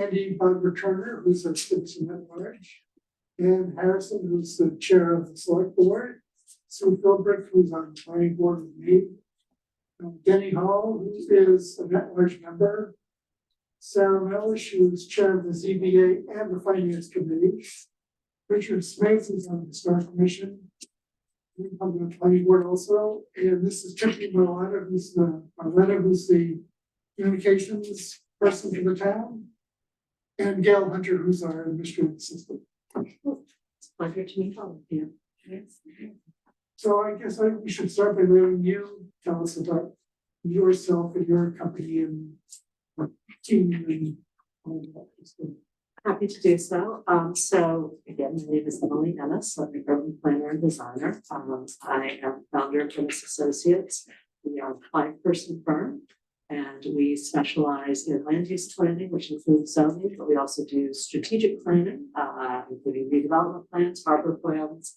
Andy Barber Turner, who's a citizen at large, Ann Harrison, who's the chair of the select board, Sue Philbrick, who's on the planning board with me, Denny Hall, who is an at-large member, Sarah Mellish, who is chair of the ZBA and the Finance Committee, Richard Smith, who's on the Historic Commission, on the planning board also, and this is Tiffany Marletta, who's the communications person for the town, and Gail Hunter, who's our administrative assistant. It's a pleasure to meet all of you. Yes. So I guess we should start by letting you tell us about yourself and your company and team and all that. Happy to do so. So again, my name is Emily Ennis. I'm an urban planner and designer. I am founder of Ennis Associates. We are a 5-person firm, and we specialize in land use planning, which includes zoning, but we also do strategic planning, including redevelopment plans, harbor plans,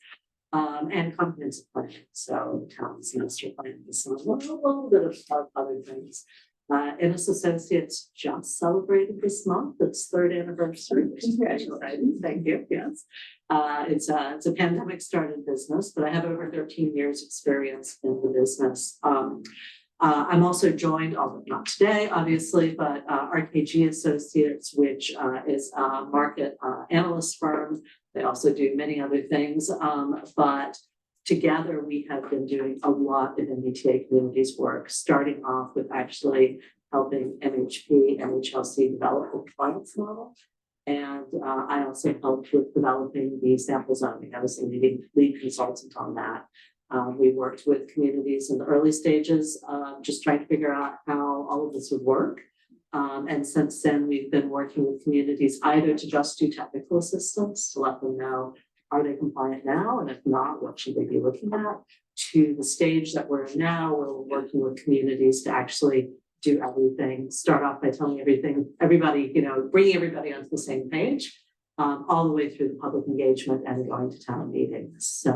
and comprehensive planning. So town's master plan is a little bit of other things. Ennis Associates just celebrated this month its 3rd anniversary, which is very exciting. Thank you. Yes, it's a pandemic started business, but I have over 13 years experience in the business. I'm also joined, although not today, obviously, but RKG Associates, which is a market analyst firm. They also do many other things, but together we have been doing a lot of MBTA communities work, starting off with actually helping MHP, MHLC develop a compliance model. And I also helped with developing the sample zoning. I was the lead consultant on that. We worked with communities in the early stages, just trying to figure out how all of this would work. And since then, we've been working with communities either to just do technical assistance to let them know, are they compliant now? And if not, what should they be looking at? To the stage that we're in now, where we're working with communities to actually do everything, start off by telling everybody, bringing everybody onto the same page, all the way through the public engagement and going to town meetings. So,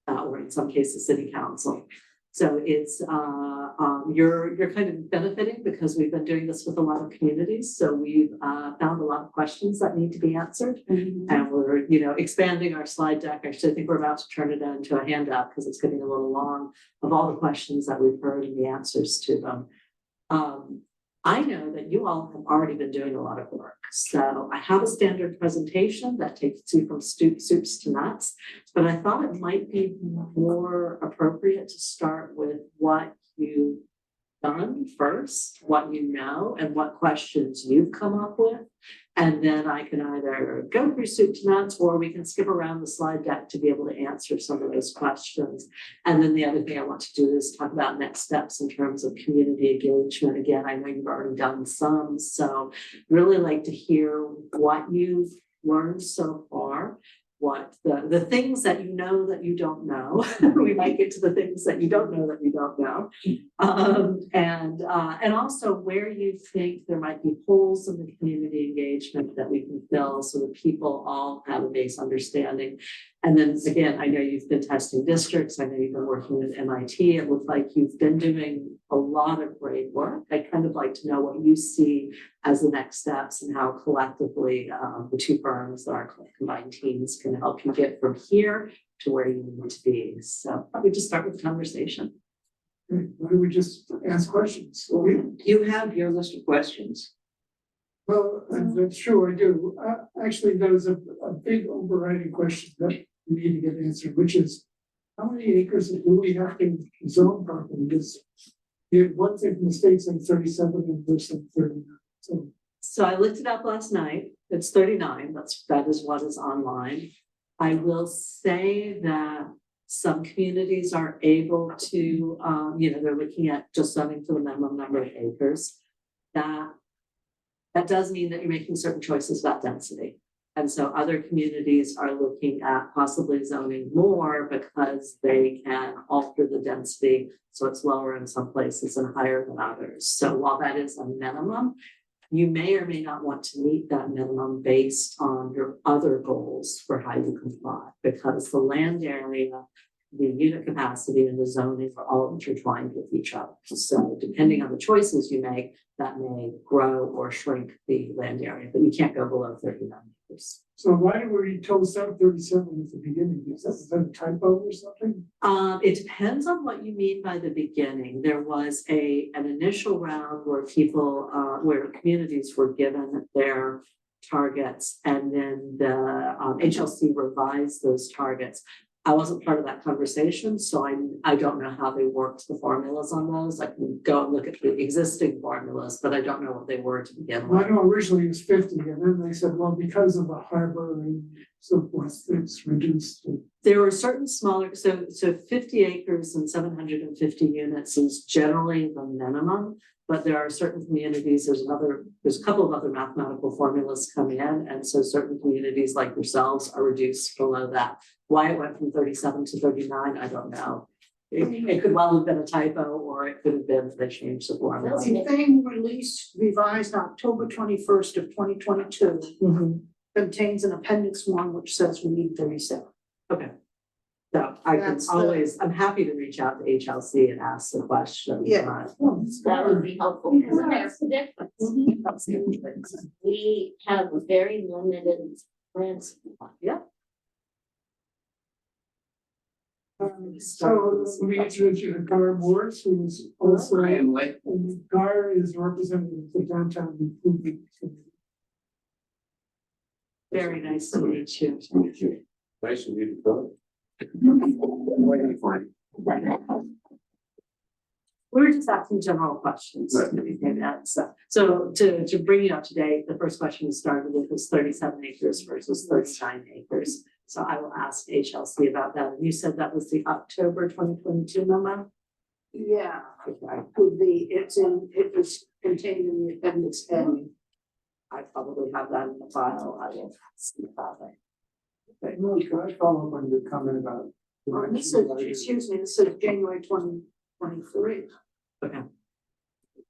or in some cases, city council. So it's, you're kind of benefiting because we've been doing this with a lot of communities. So we've found a lot of questions that need to be answered. Mm-hmm. And we're, expanding our slide deck. Actually, I think we're about to turn it into a handout because it's getting a little long of all the questions that we've heard and the answers to them. I know that you all have already been doing a lot of work. So I have a standard presentation that takes you from soups to nuts, but I thought it might be more appropriate to start with what you've done first, what you know, and what questions you've come up with. And then I can either go through soup to nuts, or we can skip around the slide deck to be able to answer some of those questions. And then the other thing I want to do is talk about next steps in terms of community engagement. Again, I know you've already done some, so really like to hear what you've learned so far, what the things that you know that you don't know. We might get to the things that you don't know that you don't know. And also where you think there might be holes in the community engagement that we can fill so that people all have a base understanding. And then again, I know you've been testing districts. I know you've been working with MIT. It looks like you've been doing a lot of great work. I'd kind of like to know what you see as the next steps and how collectively the two firms, our combined teams, can help you get from here to where you need to be. So probably just start with the conversation. Why don't we just ask questions? You have your list of questions. Well, that's true, I do. Actually, there's a big overriding question that we need to get answered, which is how many acres do we have to zone properly? Because one thing from the state saying 37 and there's some 39. So I looked it up last night. It's 39. That is what is online. I will say that some communities are able to, they're looking at just zoning for the minimum number of acres. That does mean that you're making certain choices about density. And so other communities are looking at possibly zoning more because they can alter the density so it's lower in some places and higher than others. So while that is a minimum, you may or may not want to meet that minimum based on your other goals for how you comply, because the land area the unit capacity and the zoning are all intertwined with each other. So depending on the choices you make, that may grow or shrink the land area, but you can't go below 39 acres. So why were you told 737 at the beginning? Is that a typo or something? It depends on what you mean by the beginning. There was an initial round where people, where communities were given their targets, and then the HLC revised those targets. I wasn't part of that conversation, so I don't know how they worked the formulas on those. I can go and look at the existing formulas, but I don't know what they were to begin Well, I with. know originally it was 50, and then they said, well, because of the harbor and so forth, it's reduced to. There were certain smaller, so 50 acres and 750 units is generally the minimum, but there are certain communities, there's a couple of other mathematical formulas coming in, and so certain communities like yourselves are reduced below that. Why it went from 37 to 39, I don't know. It could well have been a typo, or it could have been they changed the formula. The thing released revised October 21st of 2022 Mhm. contains an appendix 1 which says we need 37. Okay. So I can That's the- always, I'm happy to reach out to HLC and ask the question. Yeah. That would be helpful, because it makes a difference. We have a very limited land supply. Yeah. So we introduced you to Gar Morris, who is also, and Gar is representative of the downtown improvement committee. Very nice to meet you. Nice of you to come. Waiting for you. We were just asking general questions. Right. So to bring you up to date, the first question we started with was 37 acres versus 39 acres. So I will ask HLC about that. And you said that was the October 2022 memo? Yeah, Okay. it was contained in the appendix A. I probably have that in the file. I will see about it. Hey, Millie, can I follow up on your comment about? This is, excuse me, this is January 2023. Okay.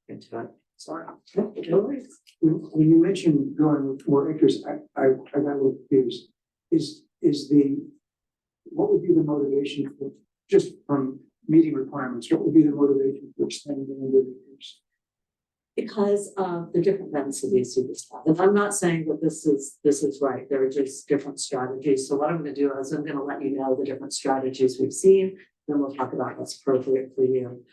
Into it. Sorry. No worries. When you mentioned going with 4 acres, I got a little confused. What would be the motivation for, just from meeting requirements, what would be the motivation for extending the number of acres? Because of the different densities you just have. And I'm not saying that this is right. There are just different strategies. So what I'm going to do is I'm going to let you know the different strategies we've seen. Then we'll talk about what's appropriate for you.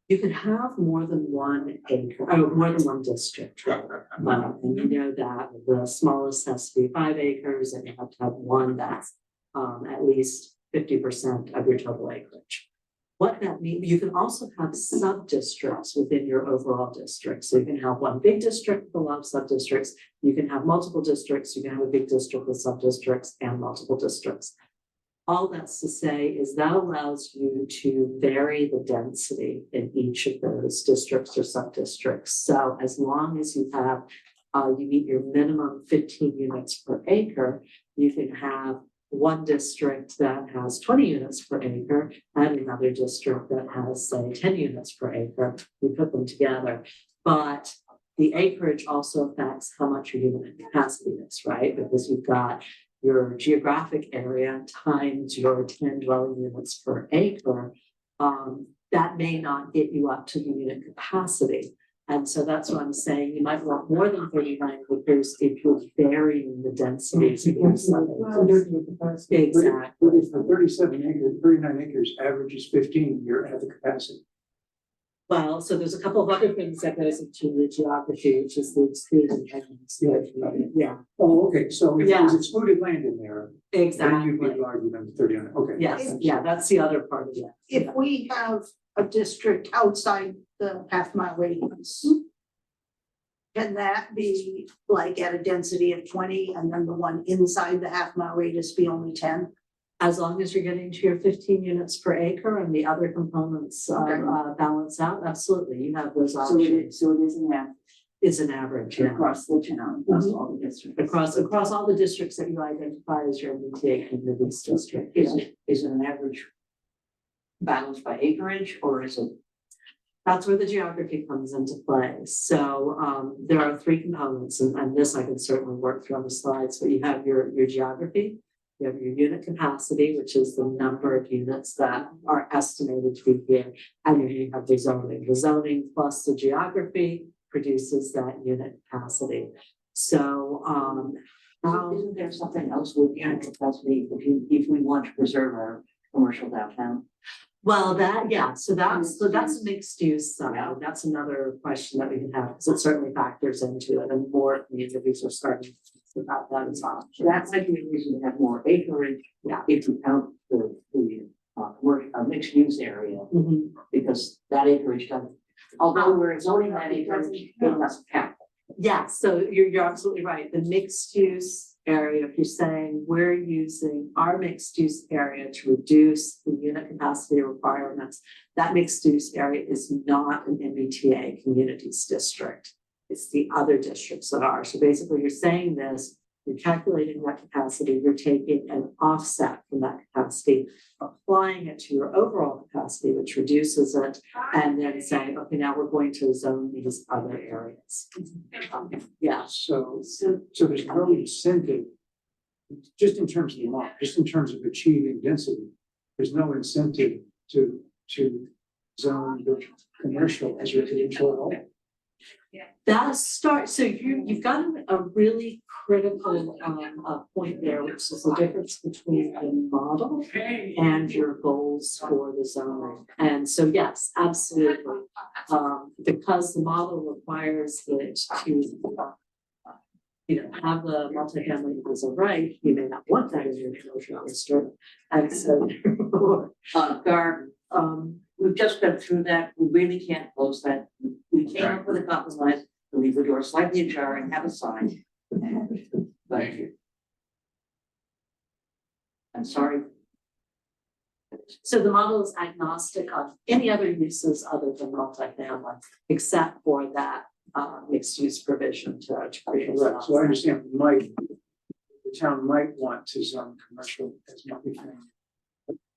You can have more than 1 acre, more than 1 district. And you know that the smallest has to be 5 acres, and you have to have one that's at least 50% of your total acreage. What that means, you can also have sub-districts within your overall district. So you can have one big district with a lot of sub-districts. You can have multiple districts. You can have a big district with sub-districts and multiple districts. All that's to say is that allows you to vary the density in each of those districts or sub-districts. So as long as you have, you meet your minimum 15 units per acre, you can have one district that has 20 units per acre and another district that has, say, 10 units per acre. We put them together, but the acreage also affects how much your unit capacity is, right? Because you've got your geographic area times your 10 dwelling units per acre. That may not get you up to the unit capacity. And so that's what I'm saying. You might want more than 39 acres if you're varying the densities of your sub-acres. Exactly. But if the 39 acres averages 15, you're at the capacity. Well, so there's a couple of other things that goes into the geography, which is the excluded land. Yeah, Oh, okay, so if Yeah. there's excluded land in there, then you exactly. could argue them 39, okay. Yes, yeah, that's the other part of it. If we have a district outside the half-mile radius, can that be like at a density of 20 and then the one inside the half-mile radius be only 10? As long as you're getting to your 15 units per acre and the other components Okay. balance out, absolutely, you have those So options. it is an average It's an average, yeah. across the town, across all the districts. Across all the districts that you identify as your MBTA communities district. Is it an average balanced by acreage, or is it? That's where the geography comes into play. So there are 3 components, and this I can certainly work through on the slides, but you have your geography, You have your unit capacity, which is the number of units that are estimated to be here, and then you have the zoning. The zoning plus the geography produces that unit capacity. So, Isn't there something else with unit capacity if we want to preserve our commercial downtown? well, so that's a mixed use side. That's another question that we can have, because it certainly factors into it, and more communities are starting to think about that as well. So that might be a reason to have more acreage, if you count the mixed use area, Mhm. because that acreage doesn't, although we're zoning that acreage, it doesn't count. Yeah, so you're absolutely right. The mixed use area, if you're saying we're using our mixed use area to reduce the unit capacity requirements, that mixed use area is not an MBTA communities district. It's the other districts that are. So basically you're saying this, you're calculating that capacity, you're taking an offset from that capacity, applying it to your overall capacity, which reduces it, and then saying, okay, now we're going to zone these other areas. Yeah. So there's no incentive, just in terms of the law, just in terms of achieving density, there's no incentive to zone the commercial as residential at all. That starts, so you've got a really critical point there, which is the difference between the model and your goals for the zoning. And so, yes, absolutely. Because the model requires it to have the multifamily as a right, you may not want that in your commercial district. And so, Gar, we've just been through that, we really can't close that. We came up with a compromise to leave the door slightly ajar and have a sign. But I'm sorry. so the model is agnostic on any other uses other than multifamily, except for that mixed use provision to create. Right, so I understand, the town might want to zone commercial as multifamily.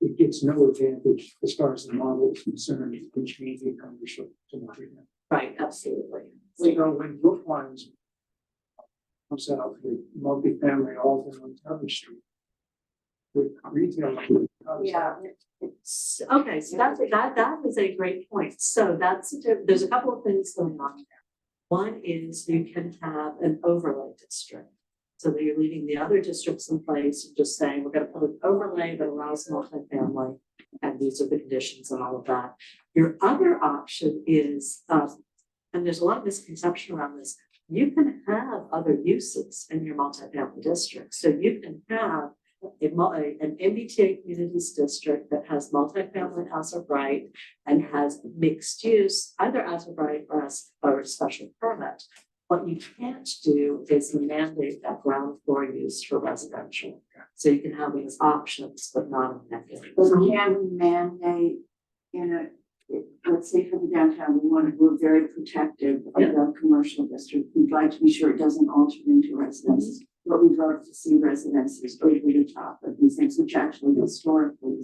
It gets no advantage as far as the model is concerned, in changing commercial to multifamily. Right, absolutely. So when Brookline's comes out with multifamily all in on Tower Street. With retail. Yeah. Okay, so that is a great point. So there's a couple of things going on there. One is you can have an overlay district. So that you're leaving the other districts in place, and just saying, we're gonna put an overlay that allows multifamily, and these are the conditions and all of that. Your other option is, and there's a lot of misconception around this, you can have other uses in your multifamily district. So you can have an MBTA communities district that has multifamily as of right and has mixed use, either as of right or special permit. What you can't do is mandate that ground floor use for residential. So you can have these options, but not a mandate. But can we mandate, let's say for the downtown, we're very protective of the commercial district. We'd like to be sure it doesn't alter into residences, but we'd love to see residences over the top of these things, which actually historically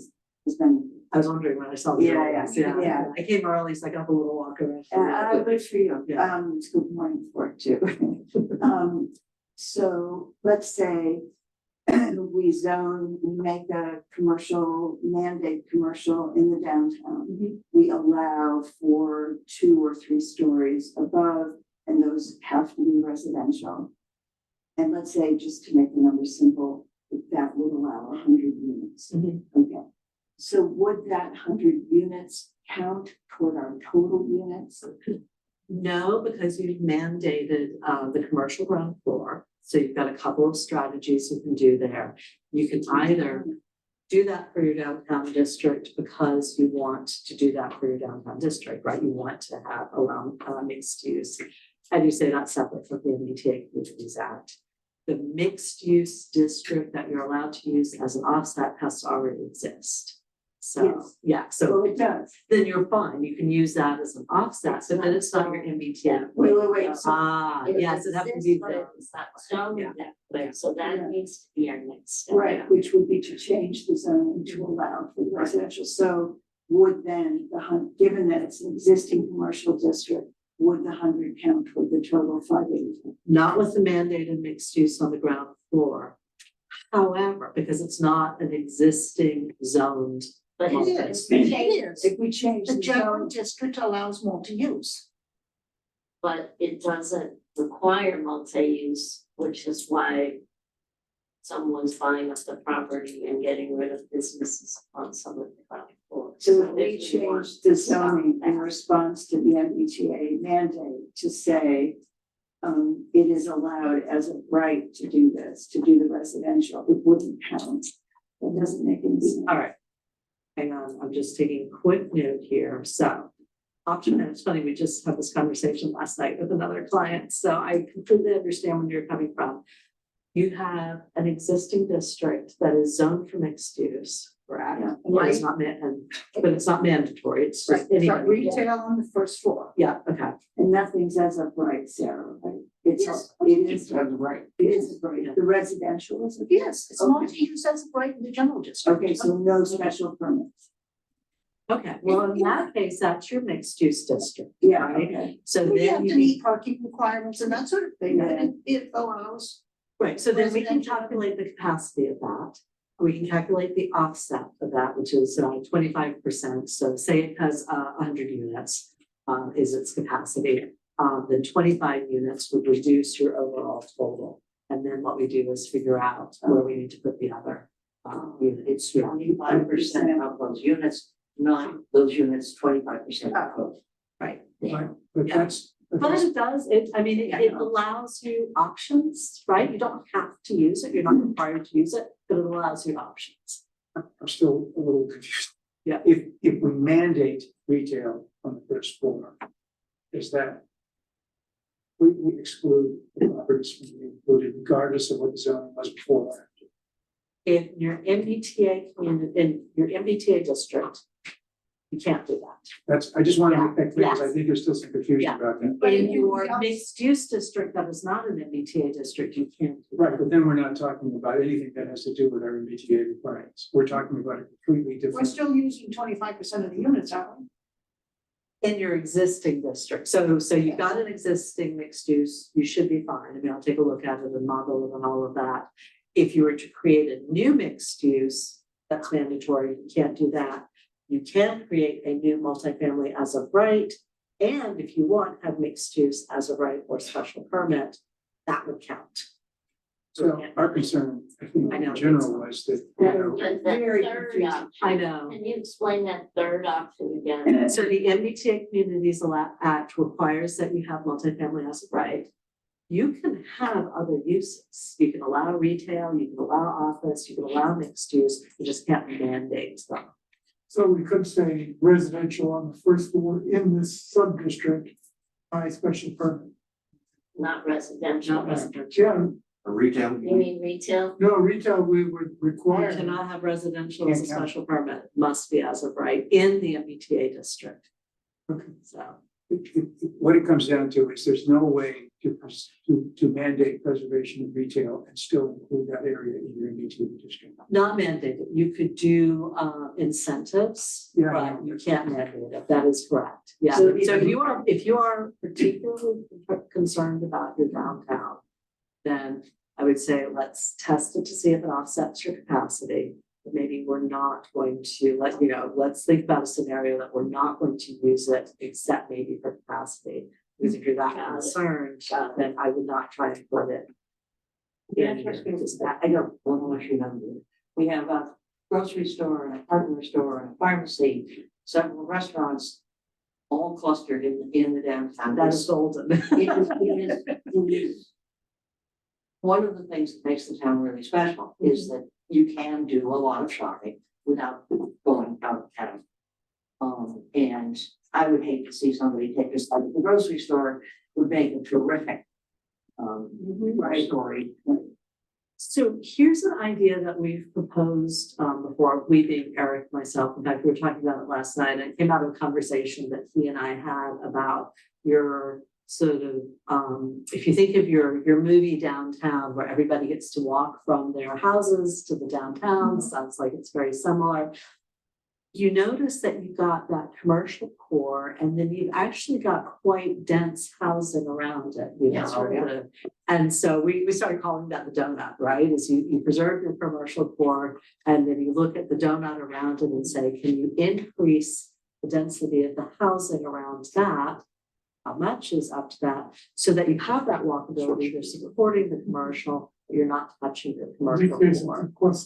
has been. I was wondering when I saw the Yeah. I came early, so I got a little walk around. Good for you. Yeah. It's good morning for it too. So let's say we make a commercial mandate commercial in the downtown. We allow for 2 or 3 stories above, and those have to be residential. And let's say, just to make the numbers simple, that would allow 100 units. Okay. So would that 100 units count toward our total units? No, because you've mandated the commercial ground floor. So you've got a couple of strategies you can do there. You can either do that for your downtown district because you want to do that for your downtown district, right? You want to have around mixed use. And you say that's separate from the MBTA Communities Act. The mixed use district that you're allowed to use as an offset has to already exist. So, so Well, it does. then you're fine. You can use that as an offset, so then it's not your MBTA. Wait. Yes, it has to be there. So that needs to be our next step. Right, which would be to change the zoning to allow for residential. So would then given that it's an existing commercial district, would the 100 count toward the total 580? Not with the mandated mixed use on the ground floor. However, because it's not an existing zoned. But It it's is, been it changed, is. If we change The the general zone, district allows multi-use. but it doesn't require multi-use, which is why someone's buying up the property and getting rid of businesses on some of the ground floor. so if we if you want change the to stop zoning in that. response to the MBTA mandate to say. It is allowed as a right to do this, to do the residential, it wouldn't count. That doesn't make any sense. All right. Hang on, I'm just taking a quick note here, so. Option, and it's funny, we just had this conversation last night with another client, so I completely understand where you're coming from. You have an existing district that is zoned for mixed use, correct? Yeah. Well, it's not but it's not mandatory, it's Right, just it's got anybody. retail on the first floor. Yeah, okay, And nothing's as of right, Sarah, right? It's, Yes. it is, right. it is right, the residential is. Yes, it's Okay. multi-use as of right in the general district. Okay, so no special permits. okay, well, in that case, that's your mixed use district. Yeah, Right. okay. So We have then to you, meet parking requirements and that sort of thing, and it allows. right, so then we can residential. calculate the capacity of that. We can calculate the offset of that, which is 25%. So say it has 100 units is its capacity. Then 25 units would reduce your overall total. And then what we do is figure out where we need to put the other units. It's 25% of those units, not those units 25% of those. Right. But Yeah. that's. But it does, it allows you options, right? You don't have to use it, you're not required to use it, but it allows you options. I'm still a little confused. Yeah. If we mandate retail on the first floor, is that we exclude the properties from being included regardless of what the zoning was before or after? In your MBTA community, in your MBTA district, you can't do that. I just want to make that clear, because I Yes. think there's still some confusion Yeah. about that. But In if you- your mixed use district that is not an MBTA district, you can't. do Right, that. but then we're not talking about anything that has to do with our MBTA requirements. We're talking about a completely We're different. still using 25% of the units, aren't we? In your existing district, so you've got an existing mixed use, you should be fine, I mean, I'll take a look at it and model it and all of that. If you were to create a new mixed use, that's mandatory, you can't do that. You can create a new multifamily as of right, and if you want, have mixed use as of right or special permit, that would count. So our concern, I think, I know, in general, was that, But that Very third confusing. option, I know. can you explain that third option again? So the MBTA Communities Act requires that you have multifamily as of right. You can have other uses. You can allow retail, you can allow office, you can allow mixed use, you just can't mandate them. So we could say residential on the first floor in this sub-district by special permit. Not residential. Not residential. Yeah, Retail. You mean retail? no, retail, we would You require. cannot have residential as a Can't count. special permit, must be as of right in the MBTA district. Okay. So, what it comes down to is there's no way to mandate preservation of retail and still include that area in your MBTA district. not mandated, you could do incentives, Yeah. but you can't mandate it, that is correct, yeah. So So if you are particularly concerned about your downtown, then I would say, let's test it to see if it offsets your capacity. But maybe we're not going to let's think about a scenario that we're not going to use it except maybe for capacity. Because if you're that Got it. concerned, then I would not try and put it. Yeah, interesting is that, I don't know if you know, we have a grocery store and a hardware store and a pharmacy, several restaurants. All clustered in the downtown. That is golden. It is. One of the things that makes the town really special is that you can do a lot of shopping without going out of town. And I would hate to see somebody take us out of the grocery store, would make a terrific story. So here's an idea that we've proposed before, we being Eric, myself, in fact, we were talking about it last night, and it came out of a conversation that he and I had about your sort of, if you think of your movie downtown where everybody gets to walk from their houses to the downtown, sounds like it's very similar. You notice that you've got that commercial core, and then you've actually got quite dense housing around it, you Yes, know, right. the And so we started calling that the donut, right? Is you preserve your commercial core and then you look at the donut around it and say, can you increase the density of the housing around that? How much is up to that? So that you have that walkability, you're supporting the commercial, but you're not touching the commercial core.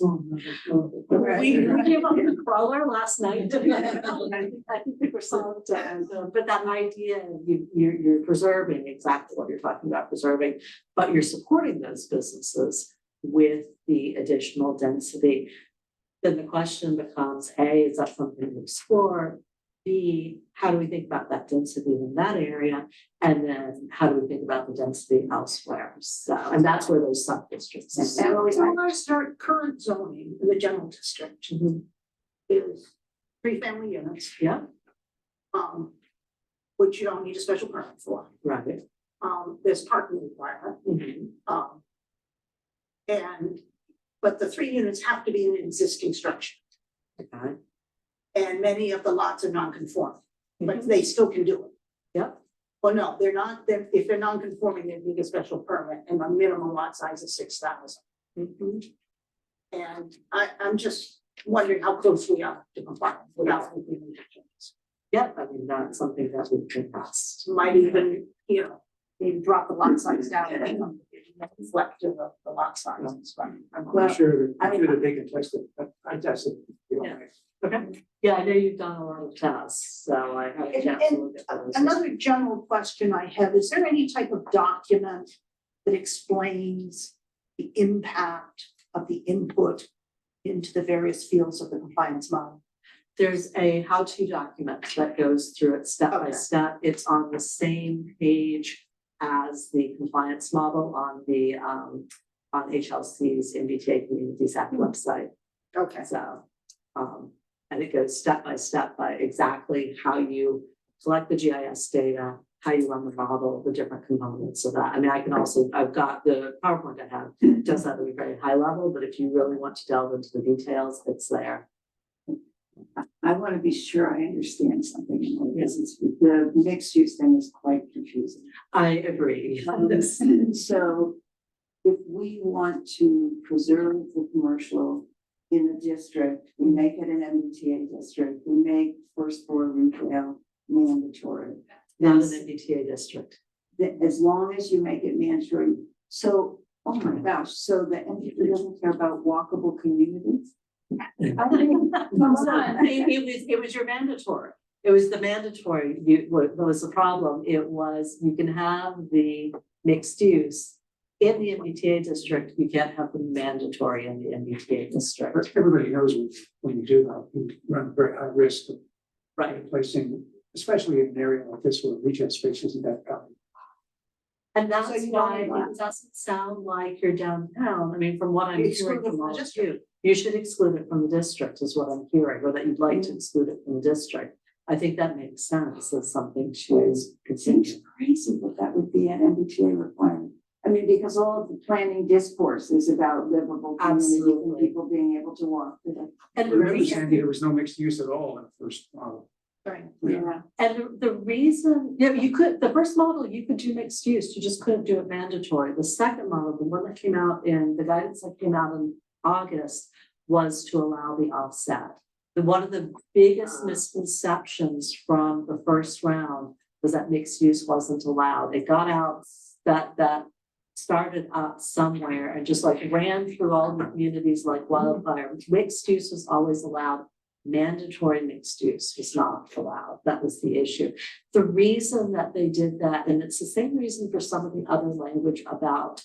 We came up with a crawler last night. I think we were solid, but that idea, you're preserving exactly what you're talking about preserving, but you're supporting those businesses with the additional density. Then the question becomes, A, is that something to explore? B, how do we think about that density in that area? And then how do we think about the density elsewhere? So, and that's where those sub-districts. And we want to start current zoning in the general district is 3 family units, Yeah, which you don't need a special permit for. right. There's parking requirement. Mhm. But the 3 units have to be in an existing structure. Okay. And many of the lots are non-conforming, but they still can do it. Yep. Well, no, they're not, if they're non-conforming, they need a special permit and the minimum lot size is 6,000. And I'm just wondering how close we are to compliance without making any changes. Yeah, I mean, that's something that we can pass. Might even, maybe drop the lot size down and reflect to the lot size. I'm quite sure that they can test it, but I tested. Yeah. Okay, yeah, I know you've done a lot of tests, so I have a chance to look at those. Another general question I have, is there any type of document that explains the impact of the input into the various fields of the compliance model? There's a how-to document that goes through it step by Okay. step. It's on the same page as the compliance model on the on HLC's MBTA Communities Act website. Okay. So and it goes step by exactly how you collect the GIS data, how you run the model, the different components of that. I mean, I've got the PowerPoint I have, it does that at a very high level, but if you really want to delve into the details, it's there. I want to be sure I understand something, because the mixed use thing is quite confusing. I agree. So if we want to preserve the commercial in the district, we make it an MBTA district, we make first floor retail mandatory. Not an MBTA district. As long as you make it mandatory. So, oh my gosh, so the MBTA doesn't care about walkable communities? I mean, come on. It was your mandatory. It was the mandatory, what was the problem? It was, you can have the mixed use in the MBTA district, you can't have the mandatory in the MBTA district. But everybody knows when you do that, you run very high risk of Right. placing, especially in an area like this where retail space isn't that valuable. And that's So you why don't it doesn't sound like you're downtown. I mean, from what I'm Exclude hearing it from from all the of you, you should exclude it from the district is what I'm hearing, or that you'd like to exclude it from the district. I think that makes sense as something to It consider. seems crazy that would be an MBTA requirement. I mean, because all of the planning discourse is about livable communities and Absolutely. people being able to walk to them. And the Remember, reason, Sandy, there was no mixed use at all in the first model. Right. Yeah. and the reason, you could, the first model, you could do mixed use, you just couldn't do it mandatory. The second model, the one that came out in, the guidance that came out in August was to allow the offset. One of the biggest misconceptions from the first round was that mixed use wasn't allowed. It got out that started up somewhere and just like ran through all the communities like wildfire. Mixed use was always allowed. Mandatory mixed use was not allowed. That was the issue. The reason that they did that, and it's the same reason for some of the other language about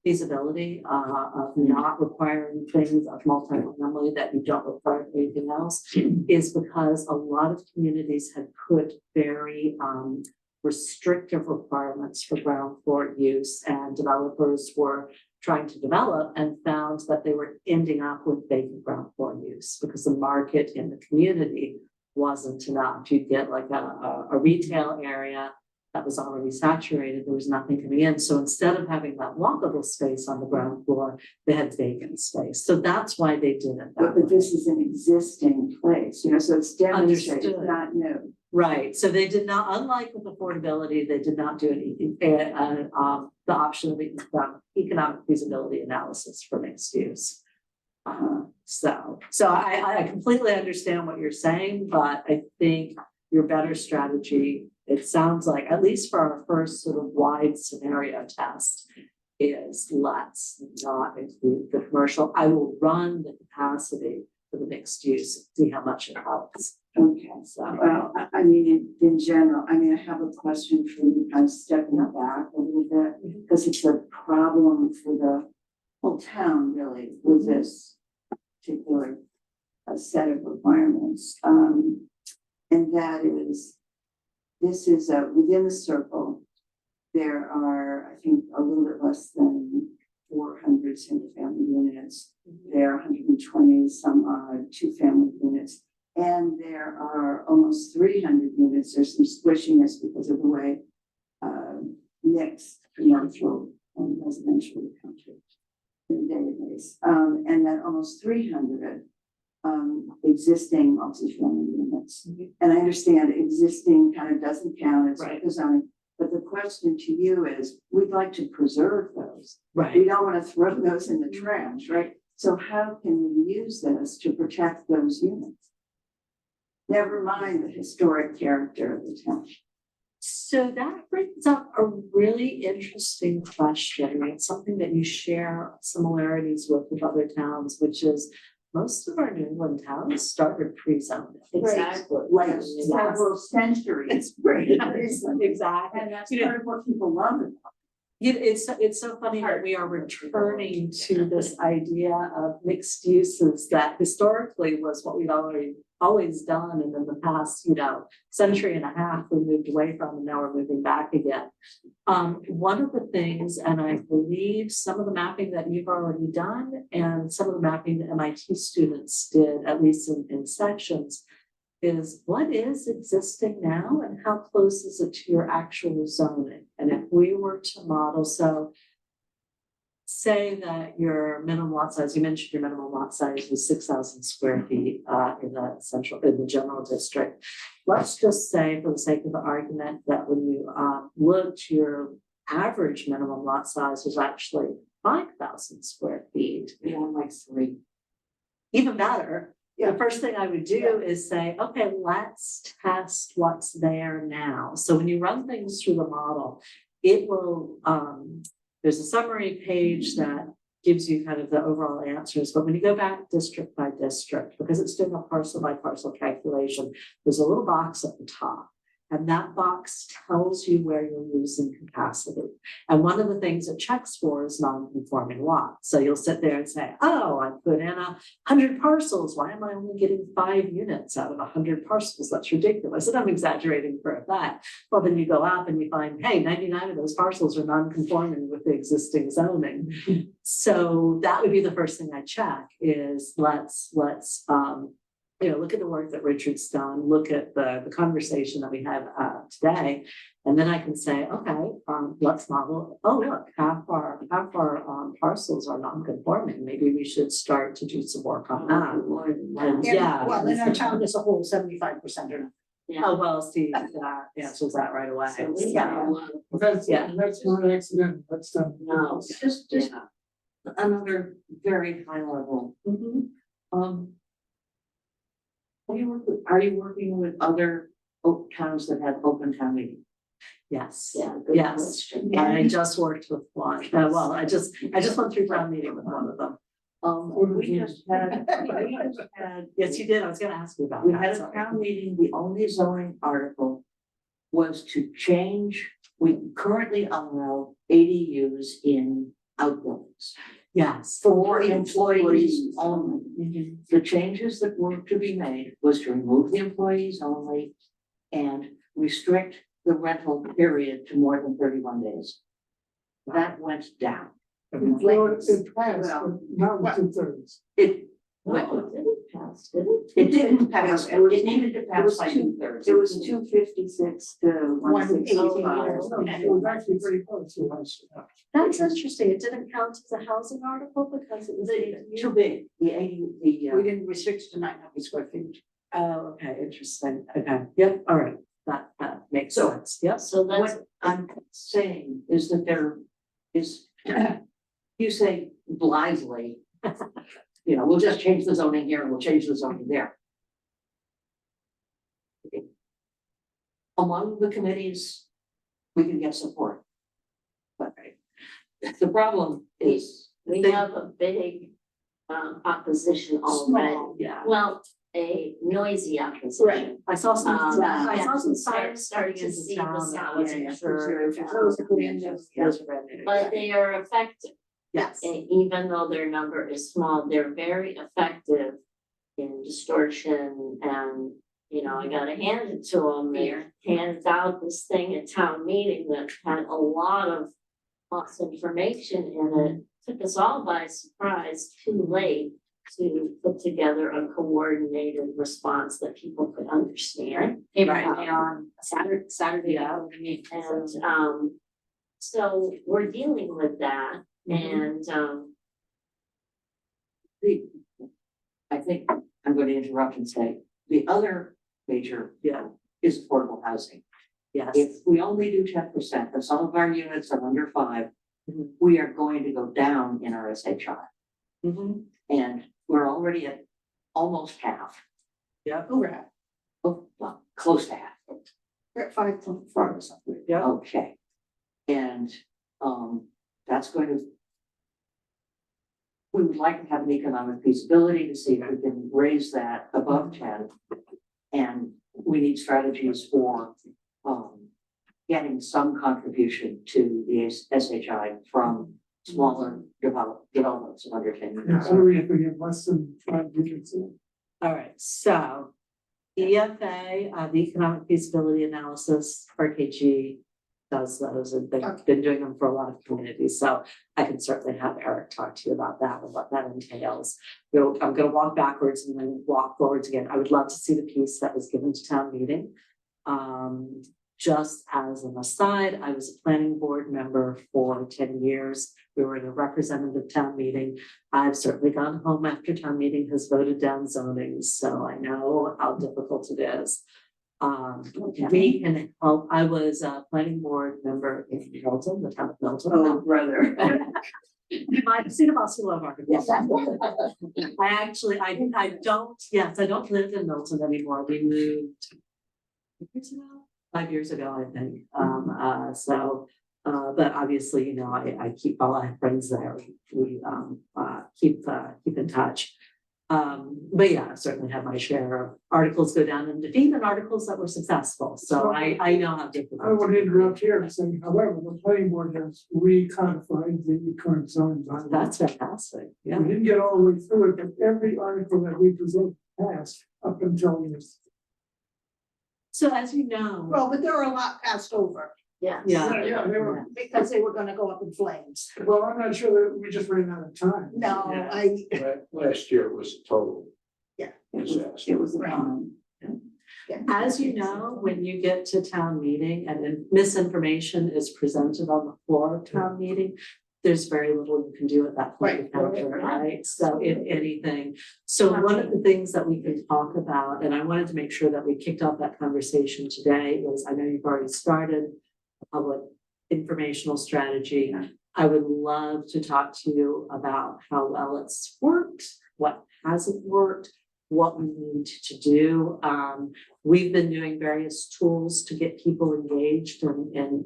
feasibility of not requiring things of multifamily that you don't require anything else, is because a lot of communities had put very restrictive requirements for ground floor use, and developers were trying to develop and found that they were ending up with vacant ground floor use because the market in the community wasn't enough. You'd get like a retail area that was already saturated, there was nothing coming in. So instead of having that walkable space on the ground floor, they had vacant space. So that's why they did it that But way. this is an existing place, so it's demonstrated, Understood. not new. Right, so they did not, unlike with affordability, they did not do the option of the economic feasibility analysis for mixed use. So I completely understand what you're saying, but I think your better strategy, it sounds like, at least for our first sort of wide scenario test, is let's not include the commercial. I will run the capacity for the mixed use, see how much it helps. Okay, So, well, I mean, in general, I mean, I have a question for you, kind of stepping back a little bit, because it's a problem for the whole town, really, with this particular set of requirements. And that is, this is within the circle, there are, I think, a little bit less than 400 single-family units. There are 120 some odd two-family units. And there are almost 300 units. There's some squishiness because of the way mixed commercial and residential country in the database. And then almost 300 existing multifamily units. And I understand existing kind of doesn't count, it's like the zoning. But the question to you is, we'd like to preserve those. We right, don't want to throw those in the trash, right? So how can we use this to protect those units? Never mind the historic character of the town. so that brings up a really interesting question, and it's something that you share similarities with other towns, which is most of our New England towns started pre-zoned. Exactly. Like several centuries. Exactly. And that's part of what people love about It's so funny that we are returning to this idea of mixed uses that historically was what we've always done, and in the past, century and a half, we moved away from, and now we're moving back again. One of the things, and I believe some of the mapping that you've already done, and some of the mapping that MIT students did, at least in sections, is what is existing now and how close is it to your actual zoning? And if we were to model, so say that your minimum lot size, you mentioned your minimum lot size was 6,000 square feet in the general district. Let's just say, for the sake of the argument, that when you looked, your average minimum lot size was actually 5,000 square feet. Yeah, like 3. Even better. The first thing I would do is say, okay, let's test what's there now. So when you run things through the model, it will, there's a summary page that gives you kind of the overall answers. But when you go back district by district, because it's doing a parcel by parcel calculation, there's a little box at the top. And that box tells you where you're losing capacity. And one of the things it checks for is non-conforming lots. So you'll sit there and say, oh, I put in 100 parcels. Why am I only getting 5 units out of 100 parcels? That's ridiculous. And I'm exaggerating for effect. Well, then you go up and you find, hey, 99 of those parcels are non-conforming with the existing zoning. So that would be the first thing I check is let's look at the work that Richard's done, look at the conversation that we had today, and then I can say, okay, let's model, oh, look, half our parcels are non-conforming. Maybe we should start to do some work on that. And yeah. Well, in our town as a whole, 75% are. Oh, well, Steve, that answers that right away. So we So, have a lot of- That's Yeah. not an accident, that's done. No, Just another very high level. Are you working with other towns that have open town meeting? yes, yeah, good yes. question. And I just worked with one. Well, I just went through town meeting with one of them. We just had, Yes, you did. I was gonna ask you about we that. had a sorry. town meeting, the only zoning article was to change, we currently allow ADUs in outbuildings. Yes. For employees only. Mhm. The changes that were to be made was to remove the employees only and restrict the rental period to more than 31 days. That went down. Well, it passed, but not with 2/3. It No, it didn't pass, did it? It didn't pass, it needed to pass by 2/3. It was 256 to 165. It was actually pretty close to us. That's interesting. It didn't count as a housing article because it was. Too big, the ADU, We didn't restrict it to 900 square feet. Oh, okay, interesting. Okay, yep, all right. That makes So- sense. Yes. So that's, What I'm saying is that there is, you say blithely, you know, we'll just change the zoning here and we'll change the zoning there. Among the committees, we can get support. But the problem is, we have a big opposition already. Small, yeah. Well, a noisy opposition. I saw some, I saw some Start- signs starting starting to in see town. the I wasn't signs. sure if Those are brand new. those are brand new. But they are effective. Yes. And even though their number is small, they're very effective in distortion and, you know, I gotta hand it to them. They handed out this thing at town meeting that had a lot of false information in it. Took us all by surprise, too late to put together a coordinated response that people could understand. Right. On Saturday, Yeah. and so we're dealing with that and I think I'm going to interrupt and say, the other major Yeah, is affordable housing. yes. If we only do 10%, and some of our units are under 5, Mhm. we are going to go down in our SHI. Mhm. And we're already at almost half, Yep. We're at, oh, well, close to half. we're at 5.4 or something. Yep. Okay. And, that's going to. We would like to have an economic feasibility to see if we can raise that above 10. And we need strategies for, getting some contribution to the SHI from smaller developments of under 10 Yeah, units. so we have to get less than 5 digits in. All right, so EFA, the economic feasibility analysis, RKG does those, and they've been doing them for a lot of communities, so I can certainly have Eric talk to you about that and what that entails. I'm gonna walk backwards and then walk forwards again. I would love to see the piece that was given to town meeting. Just as an aside, I was a planning board member for 10 years. We were in a representative town meeting. I've certainly gone home after town meeting has voted down zoning, so I know how difficult it is. We can help. I was a planning board member in Milton, the town of Milton. Oh, brother. You might have seen about Sula Market. Yes. I don't live in Milton anymore. We moved 5 years ago, I think. But obviously, you know, I keep all my friends there. We keep in touch. But yeah, I certainly have my share of articles go down in defeat and articles that were successful. So I know how difficult. I want to interrupt here and say, however, the planning board has recodified the current zoning bylaw. That's fantastic. Yeah. We didn't get all the way through it, but every article that we present passed up until this. So as you know. Well, but there were a lot passed over Yeah. Yeah. Yeah, they were, because they were gonna go up in flames. well, I'm not sure that we just ran out of time. No, Yeah. Last year was a total. Yeah. Disaster. It was, As you know, when you get to town meeting and then misinformation is presented on the floor of town meeting, there's very little you can do at that point to counter, right? So if anything, so one of the things that we can talk about, and I wanted to make sure that we kicked off that conversation today, is I know you've already started a public informational strategy. I would love to talk to you about how well it's worked, what hasn't worked, what we need to do. We've been doing various tools to get people engaged and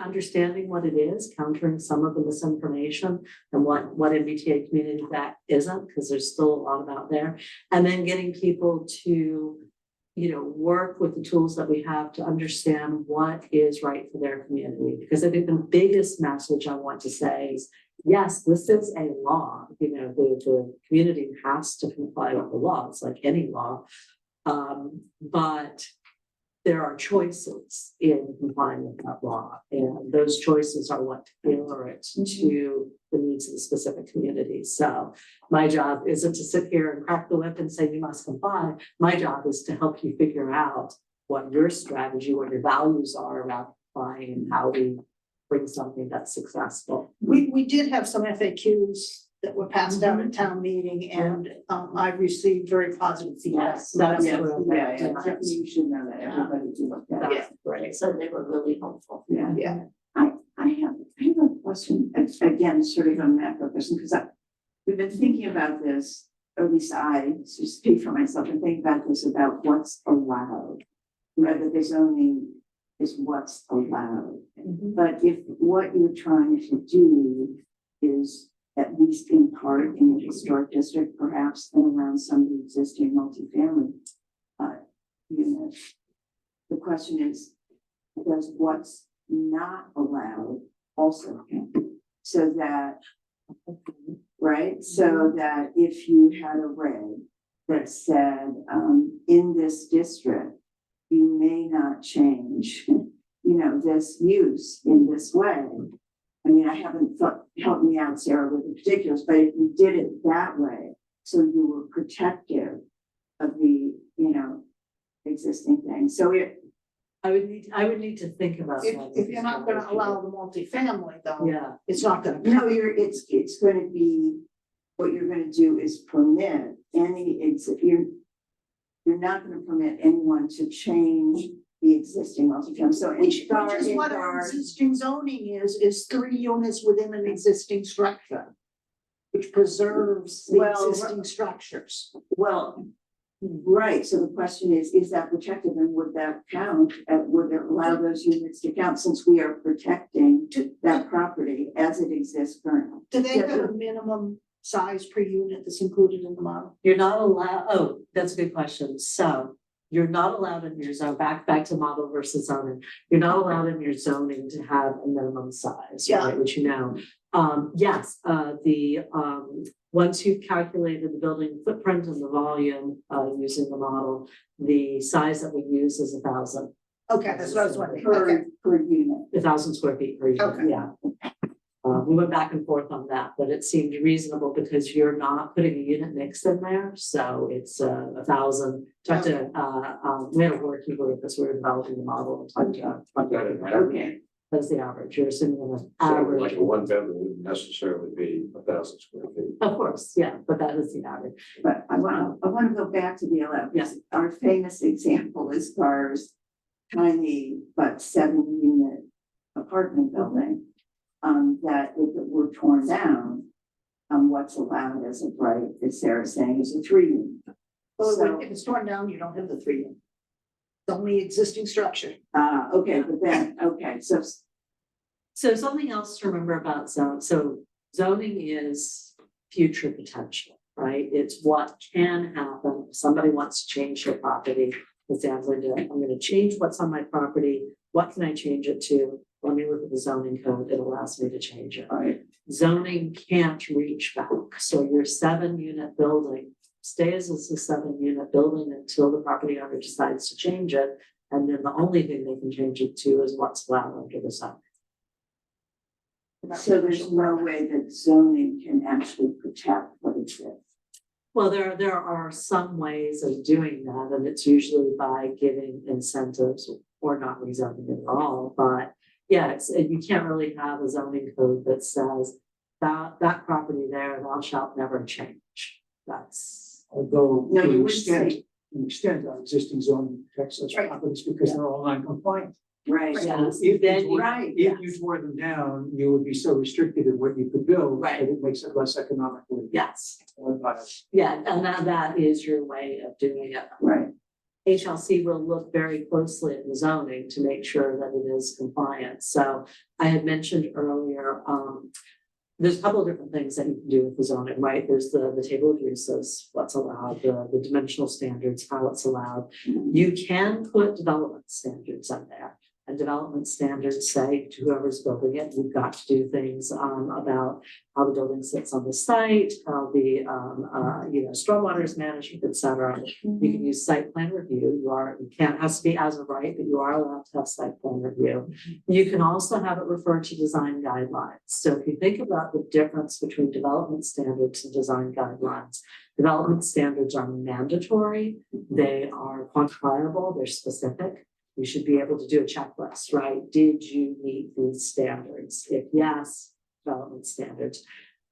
understanding what it is, countering some of the misinformation and what MBTA community that isn't, because there's still a lot out there. And then getting people to, you know, work with the tools that we have to understand what is right for their community. Because I think the biggest message I want to say is, yes, this is a law. You know, the community has to comply with the law. It's like any law. But there are choices in complying with that law, and those choices are what tailor it to the needs of the specific community. So my job isn't to sit here and crack the whip and say you must comply. My job is to help you figure out what your strategy, what your values are around complying and how we bring something that's successful. we did have some FAQs that were passed out at town meeting, and I've received very positive feedback. Yes, That's Yeah, terrific. yeah, you should know that, everybody do look at it. that's great, so they were really helpful. Yeah. Yeah. I have a question, again, sort of a macro question, because we've been thinking about this, or at least I, to speak for myself, and think about this, about what's allowed. That the zoning is what's allowed. But if what you're trying to do is, at least in part, in a historic district, perhaps, and around some of the existing multifamily units, the question is, does what's not allowed also count? So that, right, so that if you had a reg that said, in this district, you may not change, this use in this way. I mean, I haven't thought, help me out, Sarah, with the particulars, but if you did it that way, so you were protective of the, existing thing, so I would need to think about that. If you're not gonna allow the multifamily though, Yeah, it's not gonna. no, it's gonna be, what you're gonna do is permit you're not gonna permit anyone to change the existing multifamily, so. Which is what our existing zoning is 3 units within an existing structure. Which preserves the Well, existing structures. Well, right, so the question is that protected, and would that count, would it allow those units to count, since we are protecting that property as it exists currently? Do they have a minimum size per unit that's included in the model? you're not allowed, oh, that's a good question. So you're not allowed in your zone, back to model versus zoning. You're not allowed in your zoning to have a minimum size, Yeah. right, which yes, once you've calculated the building footprint and the volume, using the model, the size that we use is 1,000. Okay, that's what I was wondering. Okay. Per unit. 1,000 square feet per unit, Okay. yeah. We went back and forth on that, but it seemed reasonable because you're not putting a unit mix in there, so it's 1,000. Talked to, we had a working group as we were developing the model and talked to. Okay, That's the average, you're assuming an So average. like a one bedroom wouldn't necessarily be 1,000 square feet. Of course, yeah, but that is the average. but I wanna go back to the 11, because our famous example is Carr's tiny but 7-unit apartment building. That if it were torn down, what's allowed as of right, as Sarah's saying, is a 3-unit. Well, So- if it's torn down, you don't have the 3 unit. It's only existing structure. Okay, but then, okay, so So something else to remember about zone, so zoning is future potential, right? It's what can happen if somebody wants to change their property. It's I'm gonna change what's on my property. What can I change it to? Let me look at the zoning code. It allows me to change it. Right. Zoning can't reach back. So your 7-unit building stays as a 7-unit building until the property owner decides to change it. And then the only thing they can change it to is what's allowed under the zone. So there's no way that zoning can actually protect what exists. Well, there are some ways of doing that, and it's usually by giving incentives or not rezoning it at all. But yeah, you can't really have a zoning code that says that property there, thou shalt never change. That's Although No, to you an would extent, say- to an extent, our existing zoning protects such Right. properties because they're all non-compliant. Right. yes. If Then you tore, right, if you tore them down, you would be so restricted in what you could build, Right. that it makes it less economically yes, viable. yeah, and that is your way of doing it. Right. HLC will look very closely at the zoning to make sure that it is compliant. So I had mentioned earlier, there's a couple of different things that you can do with the zoning, right? There's the table of uses, what's allowed, the dimensional standards, how it's allowed. You can put development standards in there. And development standards say to whoever's building it, you've got to do things about how the building sits on the site, how the stormwater is managed, et cetera. You can use site plan review. You can't, has to be as of right, but you are allowed to have site plan review. You can also have it referred to design guidelines. So if you think about the difference between development standards and design guidelines, development standards are mandatory. They are quantifiable. They're specific. You should be able to do a checklist, right? Did you meet these standards? If yes, development standards.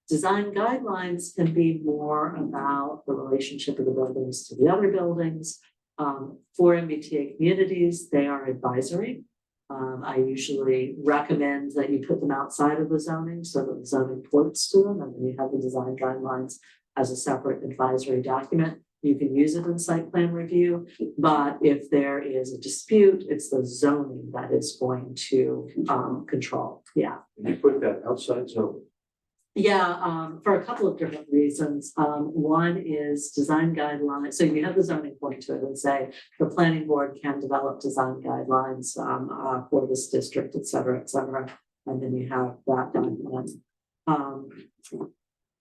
Design guidelines can be more about the relationship of the buildings to the other buildings. For MBTA communities, they are advisory. I usually recommend that you put them outside of the zoning so that the zoning ports to them, and then you have the design guidelines as a separate advisory document. You can use it in site plan review, but if there is a dispute, it's the zoning that is going to control. Yeah. You put that outside zone. Yeah, for a couple of different reasons. One is design guidelines. So you have the zoning point to it and say the planning board can develop design guidelines for this district, et cetera, et cetera. And then you have that document.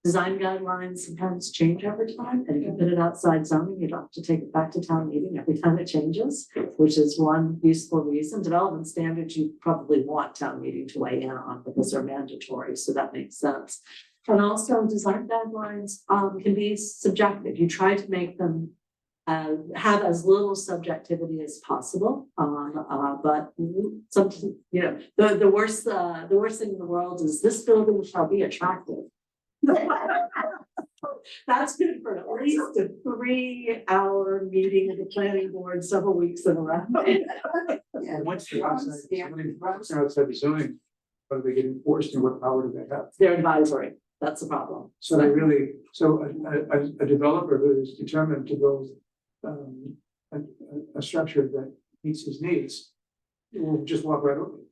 Design guidelines sometimes change over time, and if you put it outside zoning, you don't have to take it back to town meeting every time it changes, which is one useful reason. Development standards, you probably want town meeting to weigh in on because they're mandatory, so that makes sense. And also design guidelines can be subjective. You try to make them have as little subjectivity as possible. But some, you know, the worst thing in the world is this building shall be attractive. That's good for at least a 3-hour meeting of the planning board several weeks in a row. And once you're outside the zoning, how do they get enforced and what power do they have? They're advisory. That's the problem. So they really, so a developer who is determined to build a structure that meets his needs will just walk right over it.